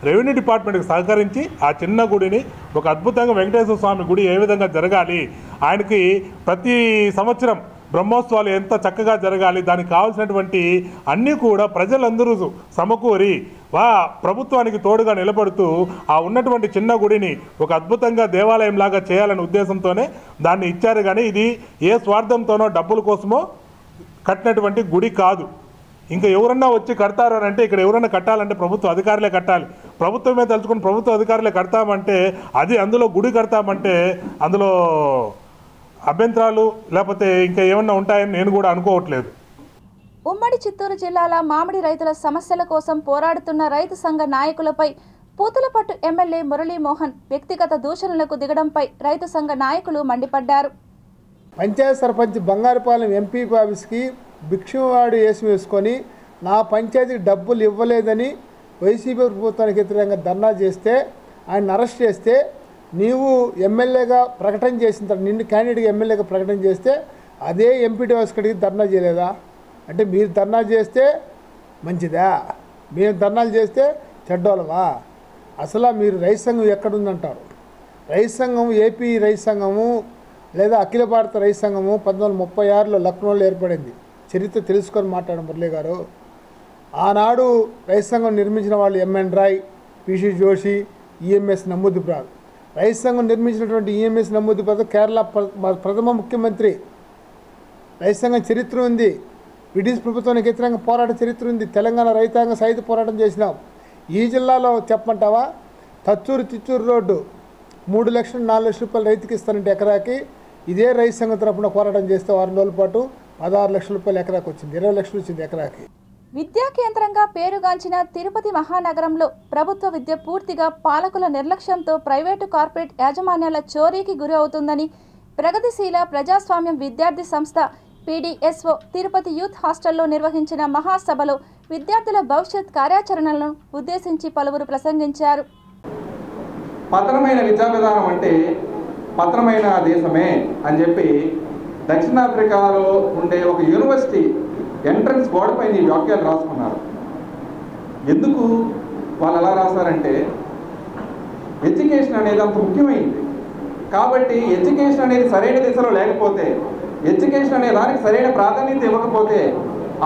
రెవెన్యూ డిపార్ట్మెంట్కి సహకరించి ఆ చిన్న గుడిని ఒక అద్భుతంగా వెంకటేశ్వర స్వామి గుడి ఏ విధంగా జరగాలి, ఆయనకి ప్రతి సంవత్సరం బ్రహ్మోత్సవాలు ఎంత చక్కగా జరగాలి, దానికి కావాల్సినటువంటి అన్నీ కూడా ప్రజలందరూ సమకూరి ప్రభుత్వానికి తోడుగా నిలబడుతూ ఆ ఉన్నటువంటి చిన్న గుడిని ఒక అద్భుతంగా దేవాలయంలాగా చేయాలనే ఉద్దేశంతోనే దాన్ని ఇచ్చారు. కానీ ఇది ఏ స్వార్థంతోనో డబ్బుల కోసమో కట్టినటువంటి గుడి కాదు. ఇంకా ఎవరన్నా వచ్చి కడతారు అని అంటే ఇక్కడ ఎవరన్నా కట్టాలంటే ప్రభుత్వ అధికారులే కట్టాలి. ప్రభుత్వమే తలుచుకుని ప్రభుత్వ అధికారులే కడతామంటే అది, అందులో గుడి కడతామంటే అందులో అభ్యంతరాలు లేకపోతే ఇంకా ఏమన్నా ఉంటాయని నేను కూడా అనుకోవట్లేదు. ఉమ్మడి చిత్తూరు జిల్లాల మామిడి రైతుల సమస్యల కోసం పోరాడుతున్న రైతు సంఘ నాయకులపై పూతలపట్టు ఎమ్మెల్యే మురళీమోహన్ వ్యక్తిగత దూషణలకు దిగడంపై రైతు సంఘ నాయకులు మండిపడ్డారు. పంచాయత్ సర్పంచ్ బంగారుపాలెం ఎంపీ ఆఫీస్కి భిక్షవాడు వేసుకొని నా పంచాయతీకి డబ్బులు ఇవ్వలేదని వైసీపీ ప్రభుత్వానికి వ్యతిరేకంగా ధర్నా చేస్తే ఆయన అరెస్ట్ చేస్తే నీవు ఎమ్మెల్యేగా ప్రకటన చేసిన తర్వాత నిన్ను క్యాండిడేట్గా ఎమ్మెల్యేగా ప్రకటన చేస్తే అదే ఎంపీటీ ఆఫీస్ కడిగి ధర్నా చేయలేదా? అంటే మీరు ధర్నా చేస్తే మంచిదా, మేము ధర్నాలు చేస్తే చెడ్డోళ్ళమా? అసలు మీరు రైతు సంఘం ఎక్కడుందంటారు? రైతు సంఘం, ఏపీ రైతు సంఘము లేదా అఖిల భారత రైతు సంఘము 1936లో లక్నోలో ఏర్పడింది. చరిత్ర తెలుసుకొని మాట్లాడండి మురళీ గారు. ఆనాడు రైతు సంఘం నిర్మించిన వాళ్ళు MN Roy, PC Joshi, EMS రైతు సంఘం చరిత్ర ఉంది, బ్రిటిష్ ప్రభుత్వానికి వ్యతిరేకంగా పోరాట చరిత్ర ఉంది, తెలంగాణ రైతాంగ సాయుధ పోరాటం చేసినాం. ఈ జిల్లాలో చెప్పమంటావా, తచ్చూరు చిత్తూరు రోడ్డు 3 లక్షలు 4 లక్షల రూపాయలు రైతుకి ఇస్తానంటే ఎకరాకి, ఇదే రైతు సంఘం తరపున పోరాటం చేస్తే 6 రోజుల పాటు 16 లక్షల రూపాయలు ఎకరాకి వచ్చింది, 20 లక్షలు వచ్చింది ఎకరాకి. విద్యా కేంద్రంగా పేరుగాంచిన తిరుపతి మహానగరంలో ప్రభుత్వ విద్య పూర్తిగా పాలకుల నిర్లక్ష్యంతో ప్రైవేటు కార్పొరేట్ యాజమాన్యాల చోరీకి గురి అవుతుందని ప్రగతిశీల ప్రజాస్వామ్యం విద్యార్థి సంస్థ PDSO తిరుపతి యూత్ హాస్టల్లో నిర్వహించిన మహాసభలో విద్యార్థుల భవిష్యత్ కార్యాచరణలను ఉద్దేశించి పలువురు ప్రసంగించారు. పతనమైన విద్యా విధానం అంటే పతనమైన దేశమే అని చెప్పి దక్షిణాఫ్రికాలో ఉండే ఒక యూనివర్సిటీ ఎంట్రన్స్ బోర్డుపై ఈ వాక్యాలు రాసుకున్నారు. ఎందుకు వాళ్ళు ఎలా రాశారంటే, ఎడ్యుకేషన్ అనేది అంత ముఖ్యమైంది కాబట్టి ఎడ్యుకేషన్ అనేది సరైన దిశలో లేకపోతే, ఎడ్యుకేషన్ అనే దానికి సరైన ప్రాధాన్యత ఇవ్వకపోతే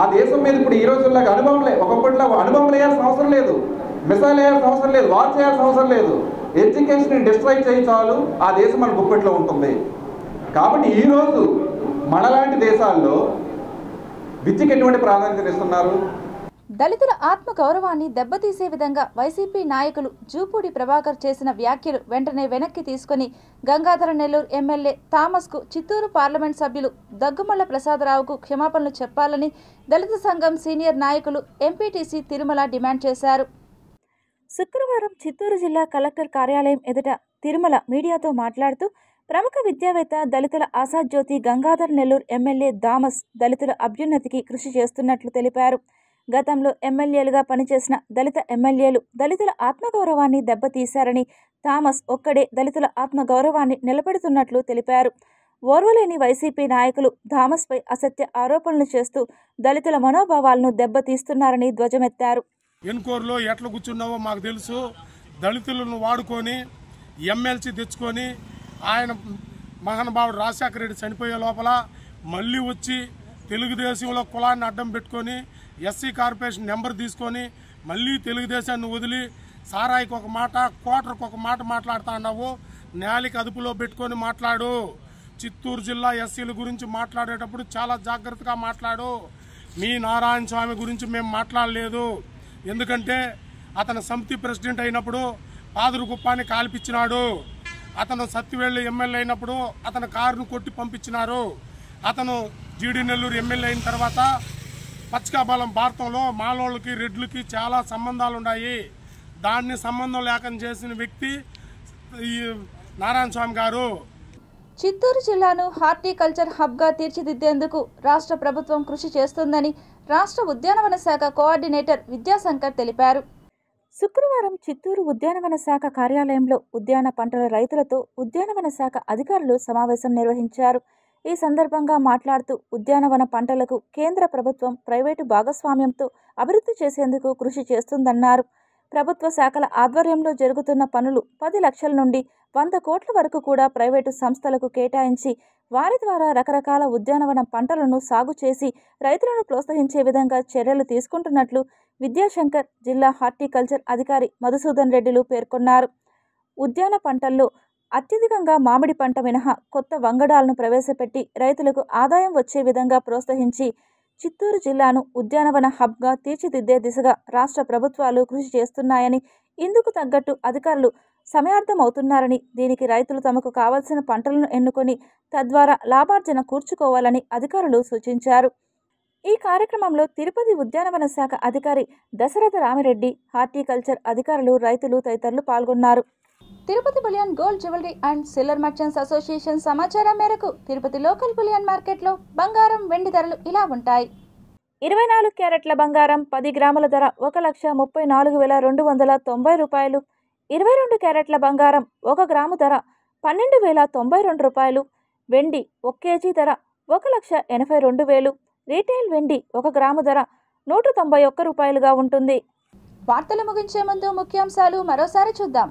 ఆ దేశం మీద ఇప్పుడు ఈ రోజుల్లో అనుభవం లేదు, ఒకప్పటిలో అనుభవం వేయాల్సిన అవసరం లేదు, మిసైల్ వేయాల్సిన అవసరం లేదు, వార్ చేయాల్సిన అవసరం లేదు, ఎడ్యుకేషన్ డిస్ట్రాయ్ చేయి చాలు ఆ దేశం మన గుప్పెట్లో ఉంటుంది. కాబట్టి ఈరోజు మనలాంటి దేశాల్లో విద్యకి ఎటువంటి ప్రాధాన్యత ఇస్తున్నారు? దళితుల ఆత్మ గౌరవాన్ని దెబ్బతీసే విధంగా వైసీపీ నాయకులు జూపూడి ప్రభాకర్ చేసిన వ్యాఖ్యలు వెంటనే వెనక్కి తీసుకుని గంగాధర నెల్లూరు ఎమ్మెల్యే థామస్కు చిత్తూరు పార్లమెంట్ సభ్యులు దగ్గుమళ్ల ప్రసాదరావుకు క్షమాపణలు చెప్పాలని దళిత సంఘం సీనియర్ నాయకులు ఎంపీటీసీ తిరుమల డిమాండ్ చేశారు. శుక్రవారం చిత్తూరు జిల్లా కలెక్టర్ కార్యాలయం ఎదుట తిరుమల మీడియాతో మాట్లాడుతూ ప్రముఖ విద్యావేత్త దళితుల ఆశాజ్యోతి గంగాధర్ నెల్లూరు ఎమ్మెల్యే థామస్ దళితుల అభ్యున్నతికి కృషి చేస్తున్నట్లు తెలిపారు. గతంలో ఎమ్మెల్యేలుగా పనిచేసిన దళిత ఎమ్మెల్యేలు దళితుల ఆత్మగౌరవాన్ని దెబ్బతీశారని, థామస్ ఒక్కడే దళితుల ఆత్మగౌరవాన్ని నిలబెడుతున్నట్లు తెలిపారు. ఓర్వలేని వైసీపీ నాయకులు థామస్పై అసత్య ఆరోపణలు చేస్తూ దళితుల మనోభావాలను దెబ్బతీస్తున్నారని ధ్వజమెత్తారు. ఎన్కోర్లో ఎట్లా కూర్చున్నావో మాకు తెలుసు. దళితులను వాడుకొని ఎమ్మెల్సీ తెచ్చుకొని ఆయన మహానుభావుడు రాజశేఖర రెడ్డి చనిపోయే లోపల మళ్ళీ వచ్చి తెలుగుదేశంలో కులాన్ని అడ్డం పెట్టుకొని ఎస్సీ కార్పొరేషన్ నెంబర్ తీసుకొని మళ్ళీ తెలుగుదేశాన్ని వదిలి సారాయికి ఒక మాట, కోటర్కి ఒక మాట మాట్లాడుతూ ఉన్నావు. నేలికి అదుపులో పెట్టుకొని మాట్లాడు. చిత్తూరు జిల్లా ఎస్సీల గురించి మాట్లాడేటప్పుడు చాలా జాగ్రత్తగా మాట్లాడు. మీ నారాయణ స్వామి గురించి మేము మాట్లాడలేదు, ఎందుకంటే అతను సమితి ప్రెసిడెంట్ అయినప్పుడు పాదురుకుప్పాన్ని కాల్పించినాడు. అతను సత్తివేళ్ళు ఎమ్మెల్యే అయినప్పుడు అతను కారును కొట్టి పంపించినారు. అతను జీడి నెల్లూరు ఎమ్మెల్యే అయిన తర్వాత పచ్చికాపాలెం భారతంలో మాలోళ్ళకి రెడ్లకి చాలా సంబంధాలు ఉన్నాయి. దాన్ని సంబంధం లేకుండా చేసిన వ్యక్తి ఈ నారాయణ స్వామి గారు. చిత్తూరు జిల్లాను హార్టికల్చర్ హబ్గా తీర్చిదిద్దేందుకు రాష్ట్ర ప్రభుత్వం కృషి చేస్తుందని రాష్ట్ర ఉద్యానవన శాఖ కోఆర్డినేటర్ విద్యాశంకర్ తెలిపారు. శుక్రవారం చిత్తూరు ఉద్యానవన శాఖ కార్యాలయంలో ఉద్యాన పంటల రైతులతో ఉద్యానవన శాఖ అధికారులు సమావేశం నిర్వహించారు. ఈ సందర్భంగా మాట్లాడుతూ ఉద్యానవన పంటలకు కేంద్ర ప్రభుత్వం ప్రైవేటు భాగస్వామ్యంతో అభివృద్ధి చేసేందుకు కృషి చేస్తుందన్నారు. ప్రభుత్వ శాఖల ఆధ్వర్యంలో జరుగుతున్న పనులు 10 లక్షల నుండి 100 కోట్ల వరకు కూడా ప్రైవేటు సంస్థలకు కేటాయించి వారి ద్వారా రకరకాల ఉద్యానవన పంటలను సాగు చేసి రైతులను ప్రోత్సహించే విధంగా చర్యలు తీసుకుంటున్నట్లు విద్యాశంకర్ జిల్లా హార్టికల్చర్ అధికారి మధుసూదన్ రెడ్డిలు పేర్కొన్నారు. ఉద్యాన పంటల్లో అత్యధికంగా మామిడి పంట మినహా కొత్త వంగడాలను ప్రవేశపెట్టి రైతులకు ఆదాయం వచ్చే విధంగా ప్రోత్సహించి చిత్తూరు జిల్లాను ఉద్యానవన హబ్గా తీర్చిదిద్దే దిశగా రాష్ట్ర ప్రభుత్వాలు కృషి చేస్తున్నాయని, ఇందుకు తగ్గట్టు అధికారులు సమయార్థమవుతున్నారని, దీనికి రైతులు తమకు కావలసిన పంటలను ఎన్నుకొని తద్వారా లాభార్జన కూర్చుకోవాలని అధికారులు సూచించారు. ఈ కార్యక్రమంలో తిరుపతి ఉద్యానవన శాఖ అధికారి దశరథ రామిరెడ్డి, హార్టికల్చర్ అధికారులు, రైతులు తదితరులు పాల్గొన్నారు. Tirupati bullion gold jewellery and silver merchants association సమాచారం మేరకు తిరుపతి లోకల్ బులియన్ మార్కెట్లో బంగారం, వెండి ధరలు ఇలా ఉంటాయి. 24 క్యారెట్ల బంగారం 10 గ్రాముల ధర 1,34,290 రూపాయలు. 22 క్యారెట్ల బంగారం 1 గ్రాము ధర 12,092 రూపాయలు. వెండి 1 కేజీ ధర 1,82,000. రీటైల్ వెండి 1 గ్రాము ధర 191 రూపాయలుగా ఉంటుంది. వార్తలు ముగించే ముందు ముఖ్యాంశాలు మరోసారి చూద్దాం.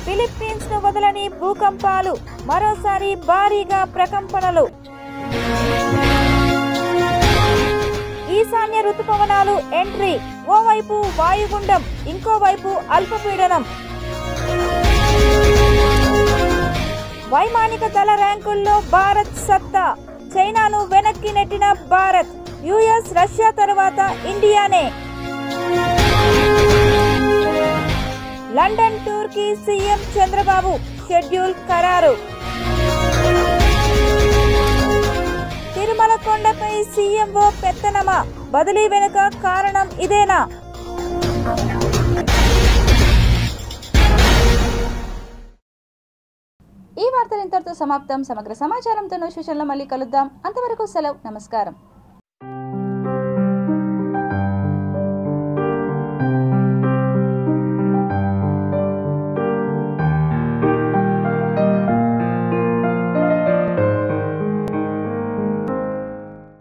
ఫిలిప్పీన్స్ ను వదలని భూకంపాలు, మరోసారి భారీగా ప్రకంపనలు. ఈశాన్య ఋతుపవనాలు ఎంట్రీ, ఓవైపు వాయుగుండం, ఇంకోవైపు అల్పపీడనం. వైమానిక దళ ర్యాంకుల్లో భారత్ సత్తా, చైనాను వెనక్కి నెట్టిన భారత్. యుఎస్, రష్యా తర్వాత ఇండియానే. లండన్ టూర్ కి సీఎం చంద్రబాబు, షెడ్యూల్ ఖరారు. తిరుమల కొండపై సీఎంఓ పెత్తనమా, బదిలీ వెనుక కారణం ఇదేనా? ఈ వార్తలు ఇంతటితో సమాప్తం. సమగ్ర సమాచారంతో సూచనలో మళ్ళీ కలుద్దాం. అంతవరకు సెలవు, నమస్కారం.